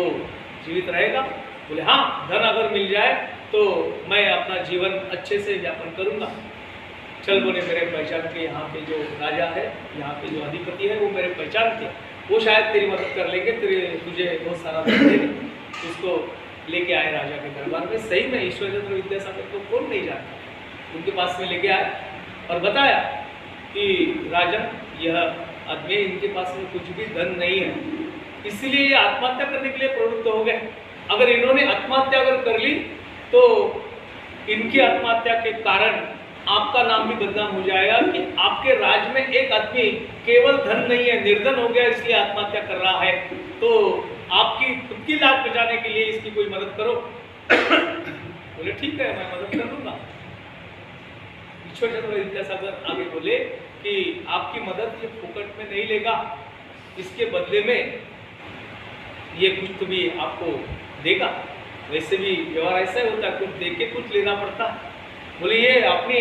जीवित रहेगा? बोले हाँ, धन अगर मिल जाए तो मैं अपना जीवन अच्छे से यापन करूँगा। चल, बोले मेरे पहचान के यहाँ के जो राजा है, यहाँ के जो अधिपति है, वो मेरे पहचान के, वो शायद तेरी मदद कर लेंगे, तुझे बहुत सारा धन देंगे। उसको लेके आए राजा के दरबार में। सही में ईश्वर चंद्र विद्यासागर को कौन नहीं जानता, उनके पास में लेके आए और बताया कि राजन, यह आदमी, इनके पास में कुछ भी धन नहीं है, इसलिए ये आत्महत्या करने के लिए प्रवृत्त हो गए। अगर इन्होंने आत्महत्या अगर कर ली तो इनकी आत्महत्या के कारण आपका नाम भी बदनाम हो जाएगा कि आपके राज्य में एक आदमी केवल धन नहीं है, निर्धन हो गया, इसलिए आत्महत्या कर रहा है, तो आपकी खुद की लाज बचाने के लिए इसकी कोई मदद करो। बोले ठीक है, मैं मदद कर दूंगा। ईश्वर चंद्र विद्यासागर आगे बोले कि आपकी मदद ये फुकट में नहीं लेगा, इसके बदले में ये कुछ तो भी आपको देगा। वैसे भी व्यवहार ऐसा ही होता है, कुछ दे के कुछ लेना पड़ता है। बोले ये अपनी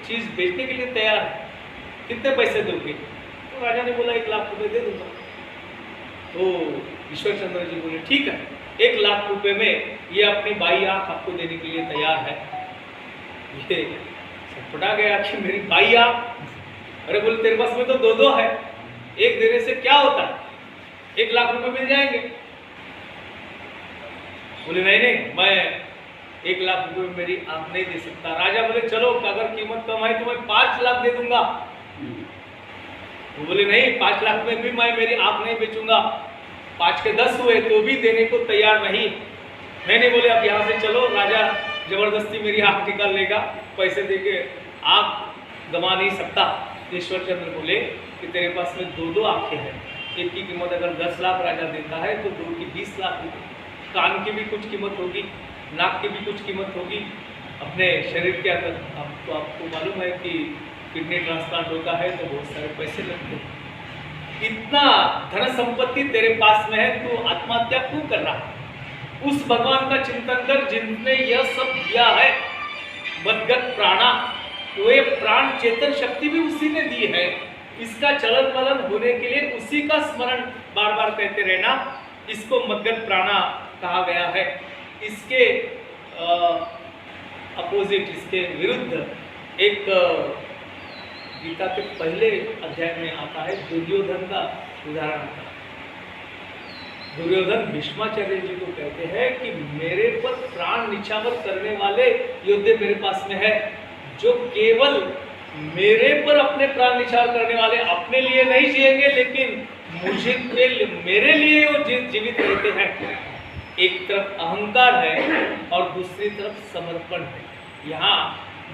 चीज़ बेचने के लिए तैयार है, कितने पैसे दोगे? तो राजा ने बोला 1 लाख रुपए दे दूंगा। तो ईश्वर चंद्र जी बोले ठीक है, 1 लाख रुपए में ये अपनी बाई आँख आपको देने के लिए तैयार है। ये पटा गया कि मेरी बाई आँख? अरे बोले तेरे पास में तो 2-2 है, एक देने से क्या होता है, 1 लाख रुपए मिल जाएंगे। बोले नहीं, मैं 1 लाख रुपए में मेरी आँख नहीं दे सकता। राजा बोले चलो, अगर कीमत कम है तो मैं 5 लाख दे दूंगा। वो बोले नहीं, 5 लाख में भी मैं मेरी आँख नहीं बेचूंगा, 5 के 10 हुए तो भी देने को तैयार नहीं। मैंने बोले अब यहाँ से चलो, राजा जबरदस्ती मेरी आँख निकाल लेगा, पैसे देके आँख गंवा नहीं सकता। ईश्वर चंद्र बोले कि तेरे पास में 2-2 आँखें हैं, एक की कीमत अगर 10 लाख राजा देता है तो 2 की 20 लाख होगी, कान की भी कुछ कीमत होगी, नाक की भी कुछ कीमत होगी, अपने शरीर के अंदर आपको मालूम है कि किडनी ट्रांसप्लांट होता है तो बहुत सारे पैसे लगते हैं। इतना धन संपत्ति तेरे पास में है, तो आत्महत्या क्यों कर रहा है? उस भगवान का चिंतन कर जिनने यह सब दिया है, मदगत प्राणा, तो ये प्राण चेतन शक्ति भी उसी ने दी है। इसका चलन वलन होने के लिए उसी का स्मरण बार बार कहते रहना, इसको मदगत प्राणा कहा गया है। इसके अपोजिट, इसके विरुद्ध एक गीता के पहले अध्याय में आता है, दुर्योधन का उदाहरण आता है। दुर्योधन भीष्माचार्य जी को कहते हैं कि मेरे पर प्राण निछावर करने वाले योद्धे मेरे पास में है, जो केवल मेरे पर अपने प्राण निछावर करने वाले, अपने लिए नहीं जिएंगे लेकिन मुझे मेरे लिए वो जीवित रहते हैं। एक तरफ अहंकार है और दूसरी तरफ समर्पण है। यहाँ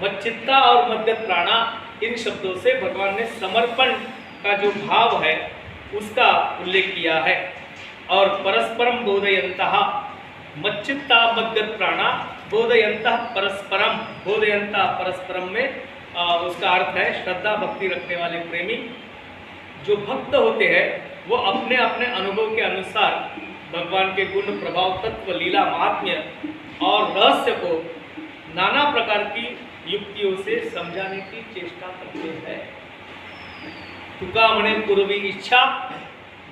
मच्चित्ता और मद्गत प्राणा, इन शब्दों से भगवान ने समर्पण का जो भाव है उसका उल्लेख किया है। और परस्परम बोधयन्तः, मच्चित्ता मद्गत प्राणा बोधयन्तः परस्परम, बोधयन्तः परस्परम में उसका अर्थ है श्रद्धा भक्ति रखने वाले प्रेमी। जो भक्त होते हैं वो अपने अपने अनुभव के अनुसार भगवान के गुण, प्रभाव, तत्व, लीला, महात्म्य और रहस्य को नाना प्रकार की युक्तियों से समझाने की चेष्टा करते हैं। तुका मणे पूर्वी इच्छा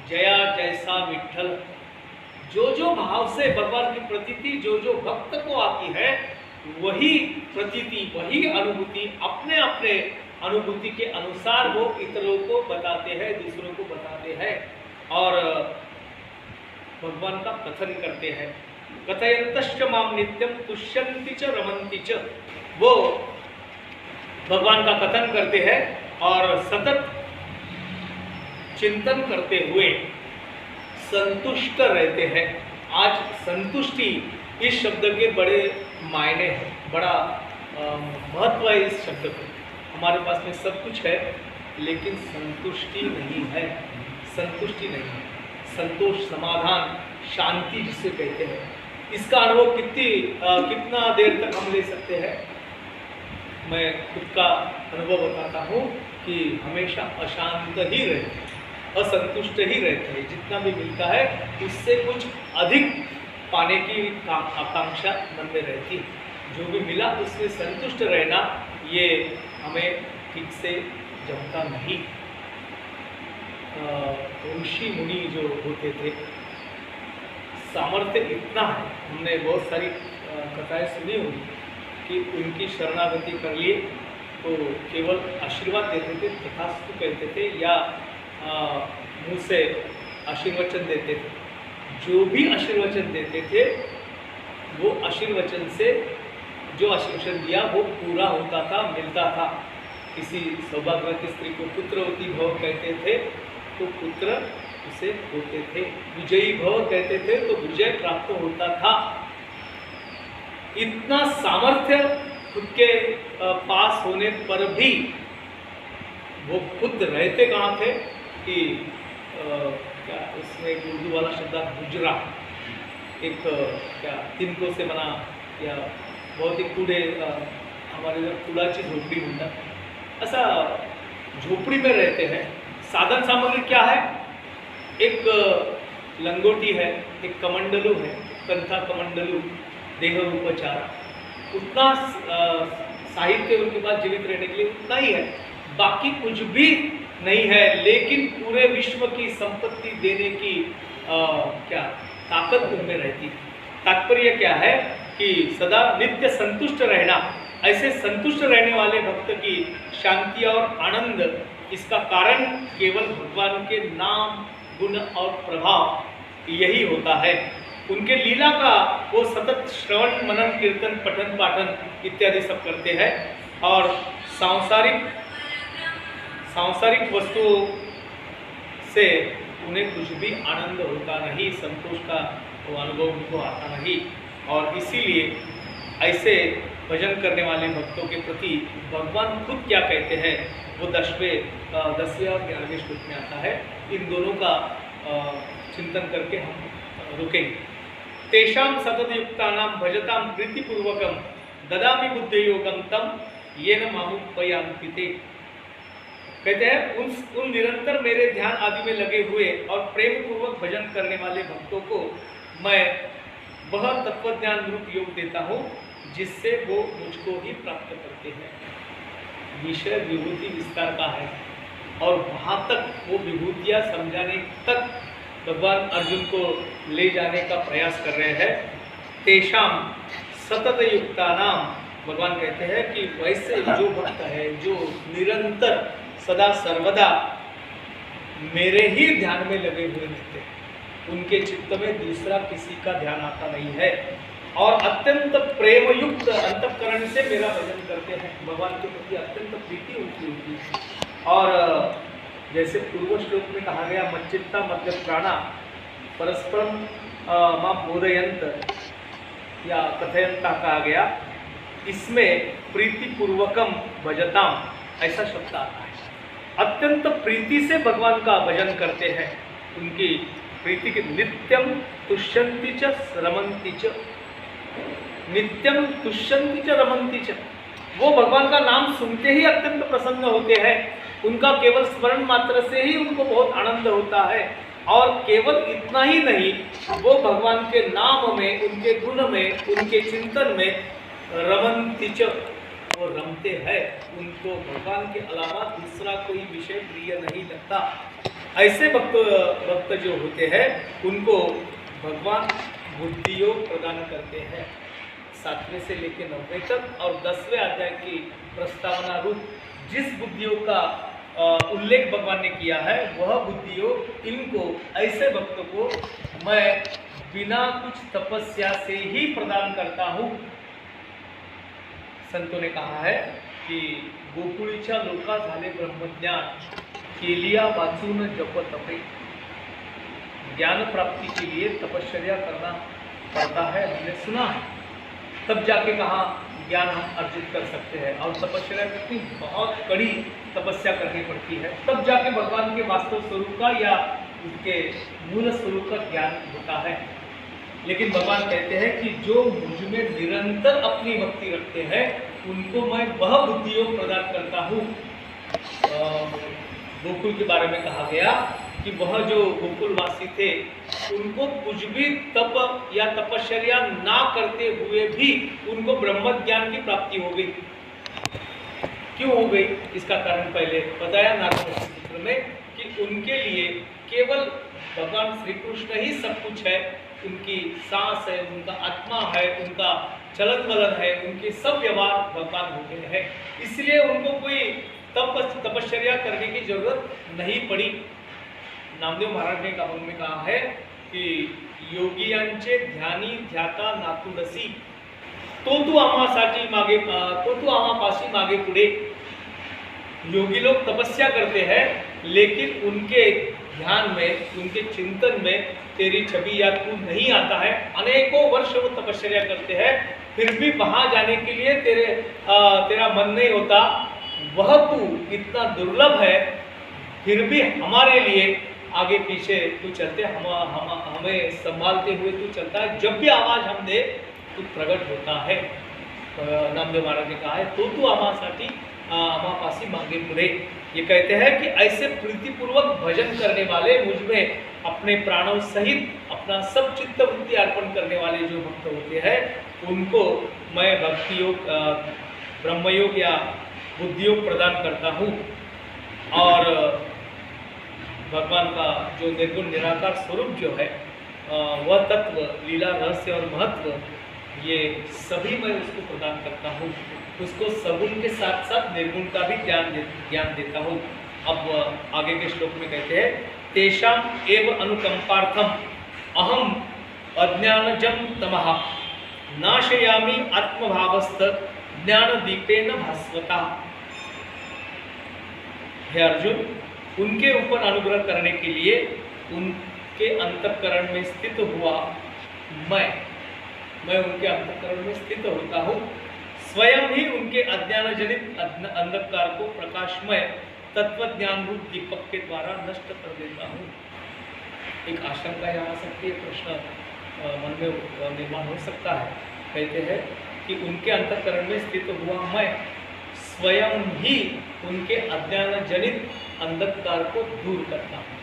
जया जैसा विठल। जो जो भाव से भगवान की प्रतीति जो जो भक्त को आती है, वही प्रतीति, वही अनुभूति अपने अपने अनुभूति के अनुसार वो इतरों को बताते हैं, दूसरों को बताते हैं और भगवान का कथन करते हैं। कथयन्तश्च माम नित्यम तुष्यन्ति च रमन्ति च। वो भगवान का कथन करते हैं और सतत चिंतन करते हुए संतुष्ट रहते हैं। आज संतुष्टि इस शब्द के बड़े मायने हैं, बड़ा महत्व है इस शब्द का। हमारे पास में सब कुछ है लेकिन संतुष्टि नहीं है, संतुष्टि नहीं है। संतोष, समाधान, शांति जिसे कहते हैं, इसका अनुभव कितना देर तक हम ले सकते हैं। मैं खुद का अनुभव बताता हूँ कि हमेशा अशांत ही रहते हैं, असंतुष्ट ही रहते हैं। जितना भी मिलता है उससे कुछ अधिक पाने की आकांक्षा मन में रहती है। जो भी मिला उसमें संतुष्ट रहना, ये हमें ठीक से जमता नहीं। ऋषि मुनि जो होते थे, सामर्थ्य इतना है, हमने बहुत सारी कथाएं सुनी होगी कि उनकी शरणागति कर लिए तो केवल आशीर्वाद देते थे, तथास्तु कहते थे या मुँह से आशीर्वचन देते थे। जो भी आशीर्वचन देते थे वो आशीर्वचन से जो आशीर्वचन दिया वो पूरा होता था, मिलता था। किसी सौभाग्यवती स्त्री को पुत्रवती भव कहते थे तो पुत्र उसे होते थे, विजयी भव कहते थे तो विजय प्राप्त होता था। इतना सामर्थ्य खुद के पास होने पर भी वो खुद रहते कहाँ थे कि क्या उसमें एक उर्दू वाला शब्द गुजरा, एक क्या तिनको से बना या बहुत ही कूड़े, हमारे इधर कूड़ाची झोपड़ी होता, ऐसा झोपड़ी में रहते हैं। साधन सामग्री क्या है? एक लंगोटी है, एक कमंडलू है, कंथा कमंडलू, देह उपचार, उतना साहित्य उनके पास जीवित रहने के लिए उतना ही है, बाकी कुछ भी नहीं है। लेकिन पूरे विश्व की संपत्ति देने की क्या ताकत उनमें रहती है। तात्पर्य क्या है कि सदा नित्य संतुष्ट रहना। ऐसे संतुष्ट रहने वाले भक्त की शांति और आनंद, इसका कारण केवल भगवान के नाम, गुण और प्रभाव यही होता है। उनके लीला का वो सतत श्रवण, मनन, कीर्तन, पठन, पाठन इत्यादि सब करते हैं और सांसारिक वस्तुओं से उन्हें कुछ भी आनंद होता नहीं, संतोष का वो अनुभव उनको आता नहीं। और इसीलिए ऐसे भजन करने वाले भक्तों के प्रति भगवान खुद क्या कहते हैं वो 10वें और 11वें श्लोक में आता है। इन दोनों का चिंतन करके हम रुकेंगे। तेषां सततयुक्तानां भजतां प्रीतिपूर्वकं ददामि बुद्धियोगं तं येन मामुपयान्ति ते। कहते हैं उन निरंतर मेरे ध्यान आदि में लगे हुए और प्रेम पूर्वक भजन करने वाले भक्तों को मैं वह तत्वज्ञान रूप योग देता हूँ जिससे वो मुझको ही प्राप्त करते हैं। विषय विभूति विस्तार का है और वहाँ तक वो विभूतियाँ समझाने तक भगवान अर्जुन को ले जाने का प्रयास कर रहे हैं। तेषाम सतत युक्तानाम, भगवान कहते हैं कि वैसे जो भक्त है जो निरंतर सदा सर्वदा मेरे ही ध्यान में लगे हुए रहते हैं, उनके चित्त में दूसरा किसी का ध्यान आता नहीं है और अत्यंत प्रेम युक्त अंतःकरण से मेरा भजन करते हैं। भगवान के प्रति अत्यंत प्रीति उनकी होती है। और जैसे पूर्व श्लोक में कहा गया मच्चित्ता मतलब प्राणा परस्परम मां बोधयंत या कथयंता कहा गया, इसमें प्रीतिपूर्वकम भजताम ऐसा शब्द आता है। अत्यंत प्रीति से भगवान का भजन करते हैं। उनकी प्रीति के नित्यम तुष्यन्ति च रमन्ति च, नित्यम तुष्यन्ति च रमन्ति च, वो भगवान का नाम सुनते ही अत्यंत प्रसन्न होते हैं। उनका केवल स्मरण मात्र से ही उनको बहुत आनंद होता है और केवल इतना ही नहीं, वो भगवान के नाम में, उनके गुण में, उनके चिंतन में रमन्ति च, वो रमते हैं। उनको भगवान के अलावा दूसरा कोई विषय प्रिय नहीं लगता। ऐसे भक्त जो होते हैं उनको भगवान बुद्धि योग प्रदान करते हैं। 7वें से लेकर 9वें तक और 10वें अध्याय की प्रस्तावना रूप जिस बुद्धियों का उल्लेख भगवान ने किया है, वह बुद्धियों इनको, ऐसे भक्तों को मैं बिना कुछ तपस्या से ही प्रदान करता हूँ। संतों ने कहा है कि गोकुळीच्या लोका झाले ब्रह्मज्ञान, केलिया वाचून जप तपे। ज्ञान प्राप्ति के लिए तपश्चर्या करना पड़ता है, हमने सुना है। तब जाके कहाँ ज्ञान हम अर्जित कर सकते हैं। और तपस्या कितनी बहुत कड़ी तपस्या करनी पड़ती है, तब जाके भगवान के वास्तव स्वरूप का या उसके मूल स्वरूप का ज्ञान होता है। लेकिन भगवान कहते हैं कि जो मुझ में निरंतर अपनी भक्ति रखते हैं उनको मैं वह बुद्धि योग प्रदान करता हूँ। गोकुल के बारे में कहा गया कि वह जो गोकुलवासी थे उनको कुछ भी तप या तपश्चर्या ना करते हुए भी उनको ब्रह्म ज्ञान की प्राप्ति हो गई। क्यों हो गई? इसका कारण पहले बताया नारद सूत्र में कि उनके लिए केवल भगवान श्री कृष्ण ही सब कुछ है। उनकी सांस है, उनका आत्मा है, उनका चलन वलन है, उनके सब व्यवहार भगवान होते हैं। इसलिए उनको कोई तपश्चर्या करने की जरूरत नहीं पड़ी। नामदेव महाराज ने कहा में कहा है कि योगियांचे ध्यानी ध्याता नातुडसी, तो आम्हापाशी मागे पुढे। योगी लोग तपस्या करते हैं लेकिन उनके ध्यान में, उनके चिंतन में तेरी छवि या तू नहीं आता है। अनेकों वर्ष वो तपश्चर्या करते हैं, फिर भी वहां जाने के लिए तेरा मन नहीं होता। वह तू इतना दुर्लभ है, फिर भी हमारे लिए आगे पीछे तू चलते, हमें संभालते हुए तू चलता है। जब भी आवाज हम दे तू प्रकट होता है। नामदेव महाराज ने कहा है तो तू आमापासी मांगे पुरे। ये कहते हैं कि ऐसे प्रीतिपूर्वक भजन करने वाले, मुझ में अपने प्राणों सहित अपना सब चित्त वृत्ति अर्पण करने वाले जो भक्त होते हैं उनको मैं भक्ति योग, ब्रह्मयोग या बुद्धि योग प्रदान करता हूँ। और भगवान का जो निर्गुण निराकार स्वरूप जो है वह तत्व, लीला, रहस्य और महत्व, ये सभी मैं उसको प्रदान करता हूँ। उसको सगुण के साथ साथ निर्गुण का भी ज्ञान देता हूँ। अब आगे के श्लोक में कहते हैं तेषाम एव अनुकंपार्थम अहम अज्ञानजं तमः नाशयामि आत्मभावस्थ ज्ञान दीपेन भास्वता। हे अर्जुन, उनके ऊपर अनुग्रह करने के लिए उनके अंतःकरण में स्थित हुआ मैं उनके अंतःकरण में स्थित होता हूँ। स्वयं ही उनके अज्ञान जनित अंधकार को प्रकाशमय तत्व ज्ञान रूप दीपक के द्वारा नष्ट कर देता हूँ। एक आशंका यहाँ सकती है, प्रश्न मन में निर्माण हो सकता है। कहते हैं कि उनके अंतःकरण में स्थित हुआ मैं स्वयं ही उनके अज्ञान जनित अंधकार को दूर करता हूँ।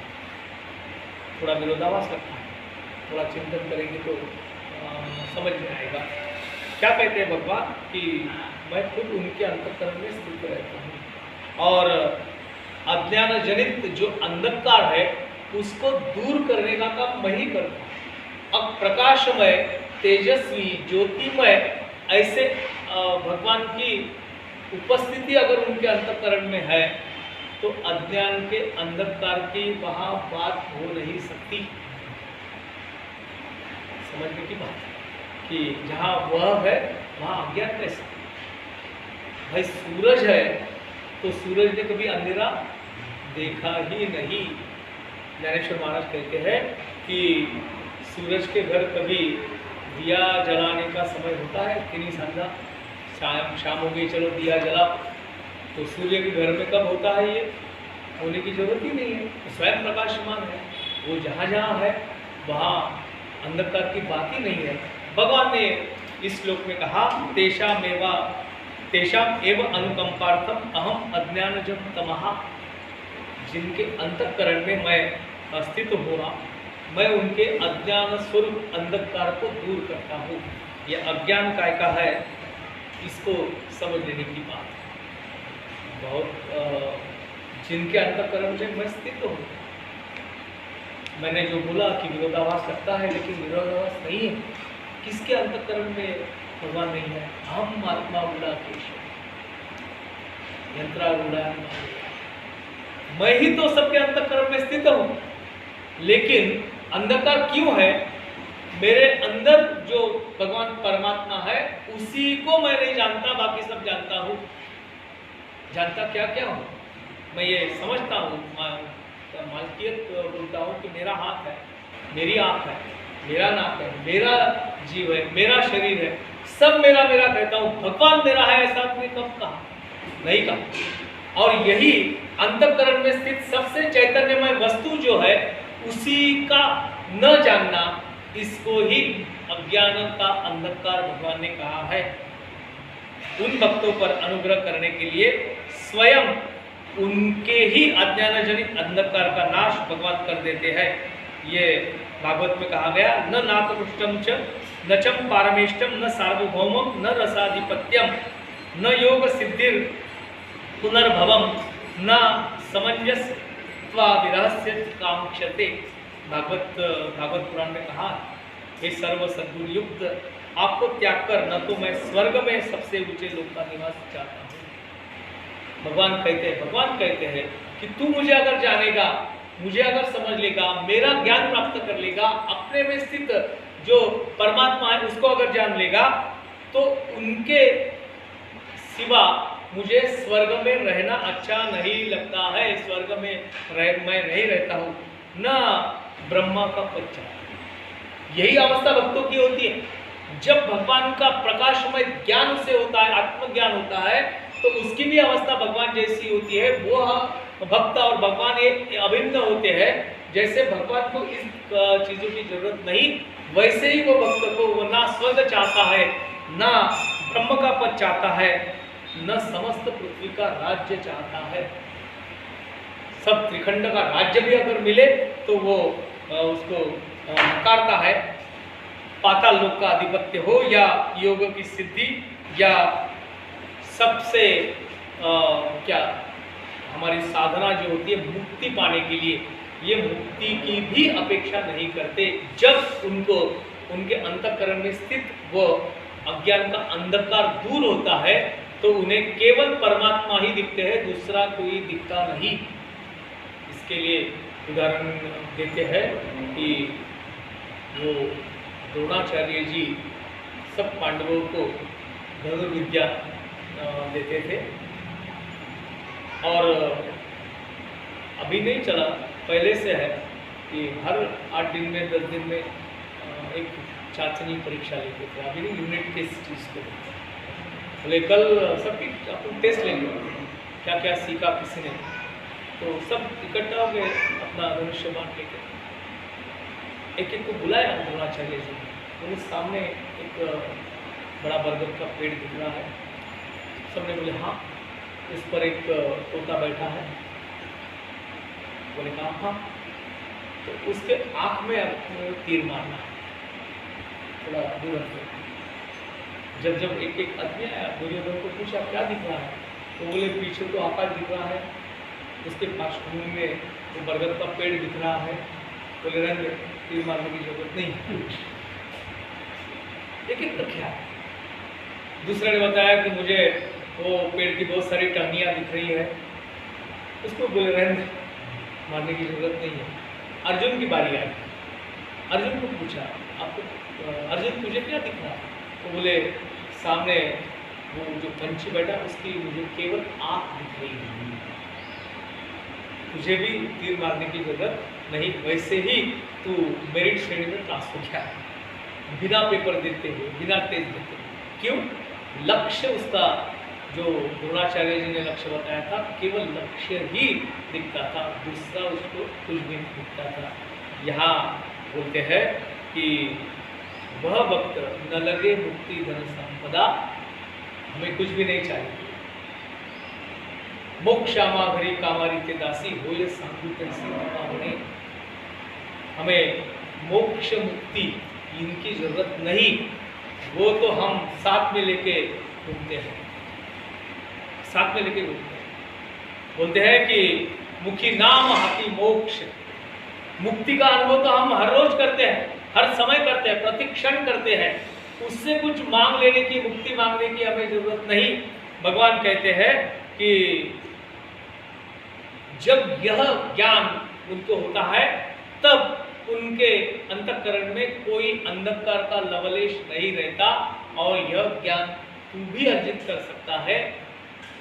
थोड़ा विरोधाभास लगता है, थोड़ा चिंतन करेंगे तो समझ में आएगा। क्या कहते हैं भगवान कि मैं खुद उनके अंतःकरण में स्थित रहता हूँ और अज्ञान जनित जो अंधकार है उसको दूर करने का काम मैं ही करता हूँ। अब प्रकाशमय, तेजस्वी, ज्योतिमय ऐसे भगवान की उपस्थिति अगर उनके अंतःकरण में है तो अज्ञान के अंधकार की वहाँ बात हो नहीं सकती। समझने की बात कि जहाँ वह है वहाँ अज्ञान कैसे? भाई सूरज है तो सूरज ने कभी अंधेरा देखा ही नहीं। ज्ञानेश्वर महाराज कहते हैं कि सूरज के घर कभी दिया जलाने का समय होता है कि नहीं? सांझा शाम हो गई, चलो दिया जला। तो सूर्य के घर में कब होता है? ये होने की जरूरत ही नहीं है, तो स्वयं प्रकाशमान है। वो जहाँ जहाँ है वहाँ अंधकार की बात ही नहीं है। भगवान ने इस श्लोक में कहा तेषाम एव अनुकंपार्थम अहम अज्ञानजं तमः। जिनके अंतःकरण में मैं स्थित होना, मैं उनके अज्ञान स्वरूप अंधकार को दूर करता हूँ। यह अज्ञान काय का है, इसको समझ लेने की बात है। बहुत जिनके अंतःकरण में मैं स्थित हूँ, मैंने जो बोला कि विरोधाभास लगता है, लेकिन विरोधाभास नहीं है। किसके अंतःकरण में भगवान नहीं है? हम आत्मा उड़ा केशव यंत्रारूढ़ा, मैं ही तो सबके अंतःकरण में स्थित हूँ, लेकिन अंधकार क्यों है? मेरे अंदर जो भगवान परमात्मा है उसी को मैं नहीं जानता, बाकी सब जानता हूँ। जानता क्या क्या हूँ? मैं ये समझता हूँ, मालकियत बोलता हूँ कि मेरा हाथ है, मेरी आँख है, मेरा नाक है, मेरा जीव है, मेरा शरीर है, सब मेरा मेरा कहता हूँ। भगवान मेरा है ऐसा आपने कब कहा? नहीं कहा। और यही अंतःकरण में स्थित सबसे चैतन्यमय वस्तु जो है उसी का न जानना, इसको ही अज्ञान का अंधकार भगवान ने कहा है। उन भक्तों पर अनुग्रह करने के लिए स्वयं उनके ही अज्ञानजनित अंधकार का नाश भगवान कर देते हैं। ये भागवत में कहा गया, न नाकपुष्टम च न चम पारमेष्टम न सार्वभौमम न रसाधिपत्यम न योग सिद्धिर पुनर्भवम न समंजस्त्वा विरहस्य कांक्षते। भागवत पुराण में कहा, हे सर्व सद्गुण युक्त, आपको त्याग कर न तो मैं स्वर्ग में सबसे ऊंचे लोक का निवास चाहता हूँ। भगवान कहते हैं कि तू मुझे अगर जानेगा, मुझे अगर समझ लेगा, मेरा ज्ञान प्राप्त कर लेगा, अपने में स्थित जो परमात्मा है उसको अगर जान लेगा, तो उनके सिवा मुझे स्वर्ग में रहना अच्छा नहीं लगता है। स्वर्ग में मैं नहीं रहता हूँ, ना ब्रह्मा का पद। यही अवस्था भक्तों की होती है। जब भगवान का प्रकाशमय ज्ञान से होता है, आत्मज्ञान होता है, तो उसकी भी अवस्था भगवान जैसी होती है। वो भक्त और भगवान एक अभिन्न होते हैं। जैसे भगवान को इस चीजों की जरूरत नहीं, वैसे ही वो भक्त को वो ना स्वर्ग चाहता है, ना ब्रह्म का पद चाहता है, न समस्त पृथ्वी का राज्य चाहता है। सब त्रिखंड का राज्य भी अगर मिले तो वो उसको नकारता है। पाताल लोक का आधिपत्य हो या योग की सिद्धि या सबसे क्या हमारी साधना जो होती है मुक्ति पाने के लिए, ये मुक्ति की भी अपेक्षा नहीं करते। जब उनको उनके अंतःकरण में स्थित वो अज्ञान का अंधकार दूर होता है तो उन्हें केवल परमात्मा ही दिखते हैं, दूसरा कोई दिखता नहीं। इसके लिए उदाहरण देते हैं कि वो द्रोणाचार्य जी सब पांडवों को धनुर्विद्या देते थे, और अभी नहीं चला, पहले से है कि हर 8 दिन में 10 दिन में एक चाचनी परीक्षा लेते थे। अभी नहीं, यूनिट टेस्ट इसको बोले कल सबकी अपन टेस्ट लेंगे, क्या क्या सीखा किसी ने। तो सब इकट्ठा हो गए अपना धनुष्य बाण लेकर, एक एक को बुलाया द्रोणाचार्य जी। उनके सामने एक बड़ा बरगद का पेड़ दिख रहा है। सबने बोले हाँ, उस पर एक तोता बैठा है। बोले कहा हाँ, तो उसके आँख में तीर मारना है, थोड़ा दूर रखो। जब एक एक आदमी आया, दुर्योधन को पूछा क्या दिख रहा है, तो बोले पीछे तो आकाश दिख रहा है, उसके पार्श्वभूमि में तो बरगद का पेड़ दिख रहा है। बोले रंग तीर मारने की जरूरत नहीं। लेकिन तो क्या, दूसरे ने बताया कि मुझे वो पेड़ की बहुत सारी टहनियाँ दिख रही है, उसको बोले रंग मारने की जरूरत नहीं है। अर्जुन की बारी आई, अर्जुन को पूछा आपको अर्जुन तुझे क्या दिख रहा है, तो बोले सामने वो जो पंछी बैठा उसकी मुझे केवल आँख दिख रही है, तुझे भी तीर मारने की जरूरत नहीं। वैसे ही तू मेरिट श्रेणी में पास हो गया बिना पेपर देते हुए, बिना टेस्ट देते हुए। क्यों? लक्ष्य उसका जो द्रोणाचार्य जी ने लक्ष्य बताया था, केवल लक्ष्य ही दिखता था, दूसरा उसको कुछ भी नहीं दिखता था। यहाँ बोलते हैं कि वह वक्त न लगे मुक्ति धन संपदा, हमें कुछ भी नहीं चाहिए। मोक्षामा घरी कामारी ते दासी हो ये सांगुते हमें मोक्ष मुक्ति इनकी ज़रूरत नहीं, वो तो हम साथ में लेके घूमते हैं, साथ में लेके घूमते हैं। बोलते हैं कि मुखी नाम हाथी मोक्ष, मुक्ति का अनुभव तो हम हर रोज करते हैं, हर समय करते हैं, प्रतिक्षण करते हैं। उससे कुछ मांग लेने की, मुक्ति मांगने की हमें जरूरत नहीं। भगवान कहते हैं कि जब यह ज्ञान उनको होता है तब उनके अंतःकरण में कोई अंधकार का लवलेश नहीं रहता और यह ज्ञान तू भी अर्जित कर सकता है।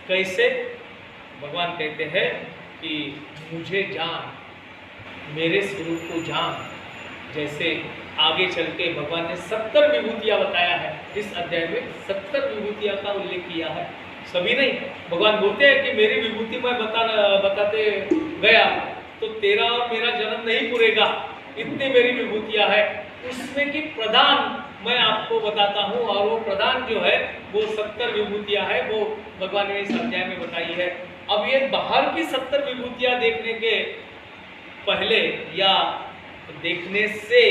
कैसे? भगवान कहते हैं कि मुझे जान, मेरे स्वरूप को जान। जैसे आगे चल के भगवान ने 70 विभूतियाँ बताया है, इस अध्याय में 70 विभूतियाँ का उल्लेख किया है। सभी नहीं, भगवान बोलते हैं कि मेरी विभूति मैं बताते गया तो तेरा और मेरा जन्म नहीं पूरेगा, इतनी मेरी विभूतियाँ है। उसमें की प्रधान मैं आपको बताता हूँ, और वो प्रधान जो है वो 70 विभूतियाँ है, वो भगवान ने इस अध्याय में बताई है। अब ये बाहर की 70 विभूतियाँ देखने के पहले या देखने से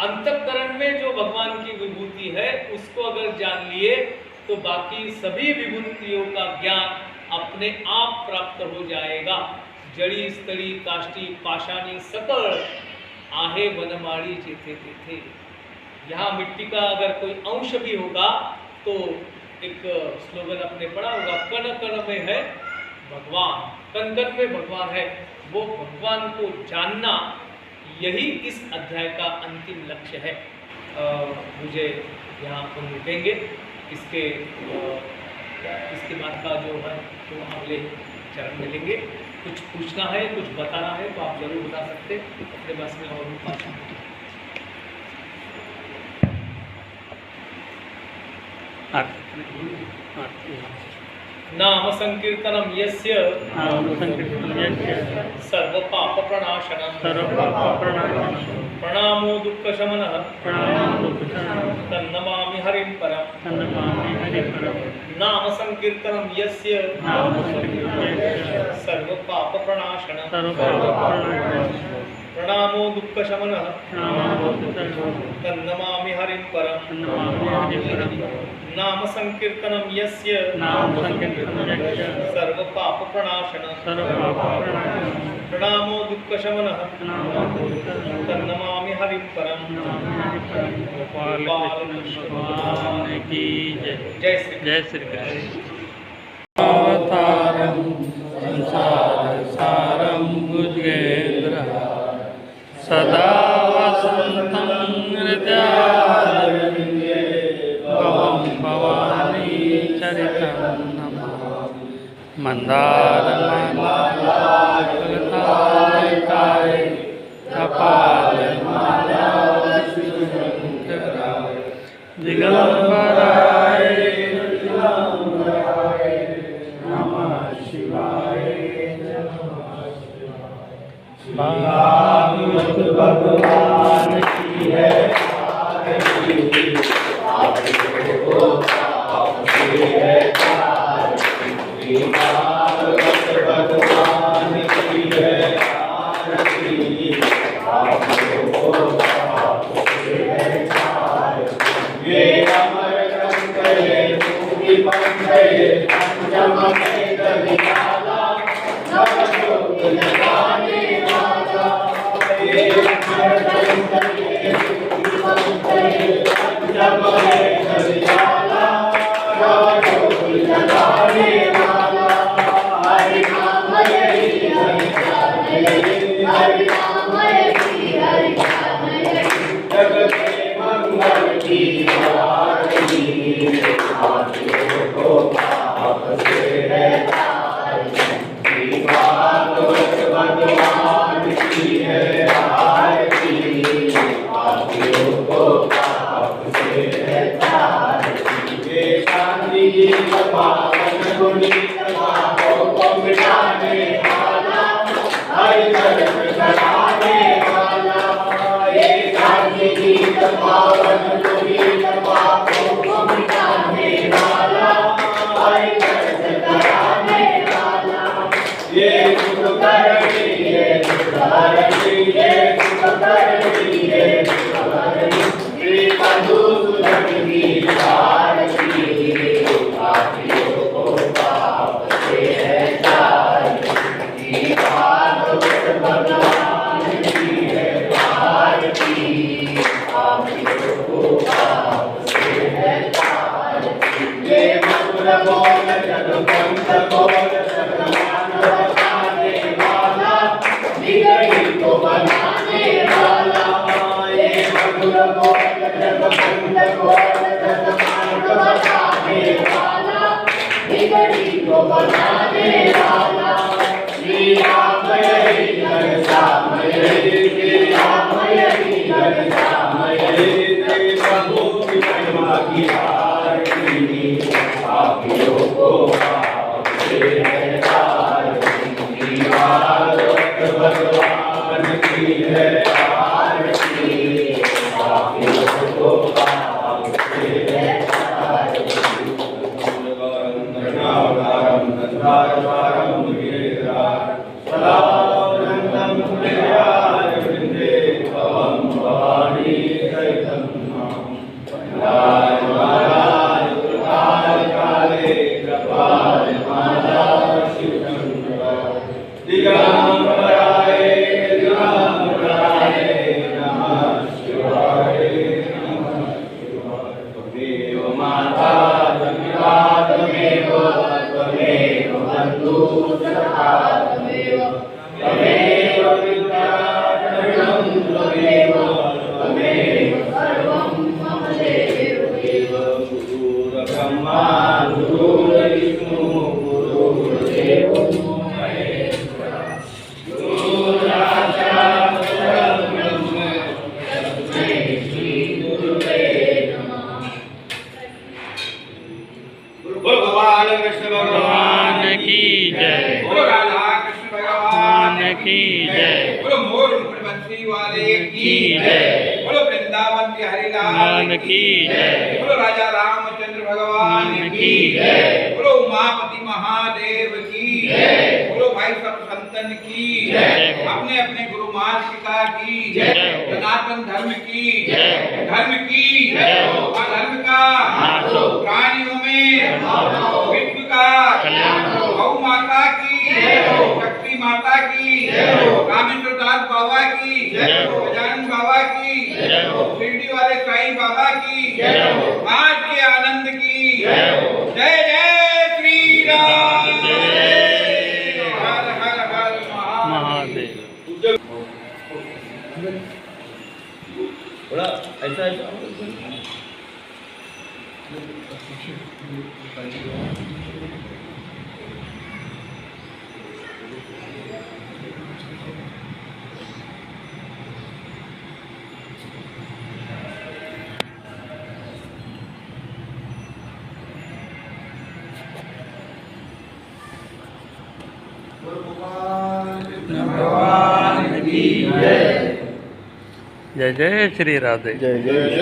अंतःकरण में जो भगवान की विभूति है उसको अगर जान लिए तो बाकी सभी विभूतियों का ज्ञान अपने आप प्राप्त हो जाएगा। जड़ी स्थली काष्टी पाषाणी सकल आहे वनमाड़ी जेथे तेथे। यहाँ मिट्टी का अगर कोई अंश भी होगा तो एक स्लोगन अपने पढ़ा होगा, कण कण में है भगवान, कण कण में भगवान है। वो भगवान को जानना, यही इस अध्याय का अंतिम लक्ष्य है। मुझे यहाँ पर रुकेंगे, इसके बाद का जो है तो अगले चरण मिलेंगे। कुछ पूछना है, कुछ बताना है तो आप जरूर बता सकते, अपने बस में और भी पास। नाम संकीर्तनम यस्य सर्व पाप प्रणाशनम प्रणामो दुःख शमनः तन्नमामि हरिं परम। नाम संकीर्तनम यस्य सर्व पाप प्रणाशनम प्रणामो दुःख शमनः तन्नमामि हरिं परम। नाम संकीर्तनम यस्य सर्व पाप प्रणाशनम प्रणामो दुःख शमनः तन्नमामि हरिं परम। भगवान की जय श्री जय श्री कृष्ण। अवतारम संसार सारम भुजगेंद्र सदा वसंतं हृदयारविंदे भवं भवानी चरितं नमामि। मंदारमालाय कपालमालाय दिगंबराय नमः शिवाय। भागवत भगवान की है ये सर्वबंध घोर सर्वमान बताने वाला, बिगड़ी को बनाने वाला। ये मधुर बोल सर्वबंध घोर सर्वमान बताने वाला, बिगड़ी को बनाने वाला। श्री राम यही घनश्यामय, श्री राम यही घनश्यामय, प्रभु की महिमा की आरती, पापियों को आपसे है आरती, भागवत भगवान की है आरती, पापियों को आपसे है आरती। भगवान की जय। बोलो राधा कृष्ण भगवान की जय। बोलो मोर बंसी वाले की जय। बोलो वृंदावन बिहारी लाल की जय। बोलो राजा रामचंद्र भगवान की जय। बोलो उमापति महादेव की जय। बोलो भाई सब संतन की जय। अपने अपने गुरु माता की जय। सनातन धर्म की जय। धर्म की धर्म का प्राणियों में विश्व का गौ माता की, शक्ति माता की, रामेश्वर दास बाबा की, गजानन बाबा की, शिरडी वाले साईं बाबा की, आज के आनंद की जय जय श्री राम। हर हर हर महादेव। थोड़ा ऐसा भगवान की जय। जय जय श्री राधे। जय जय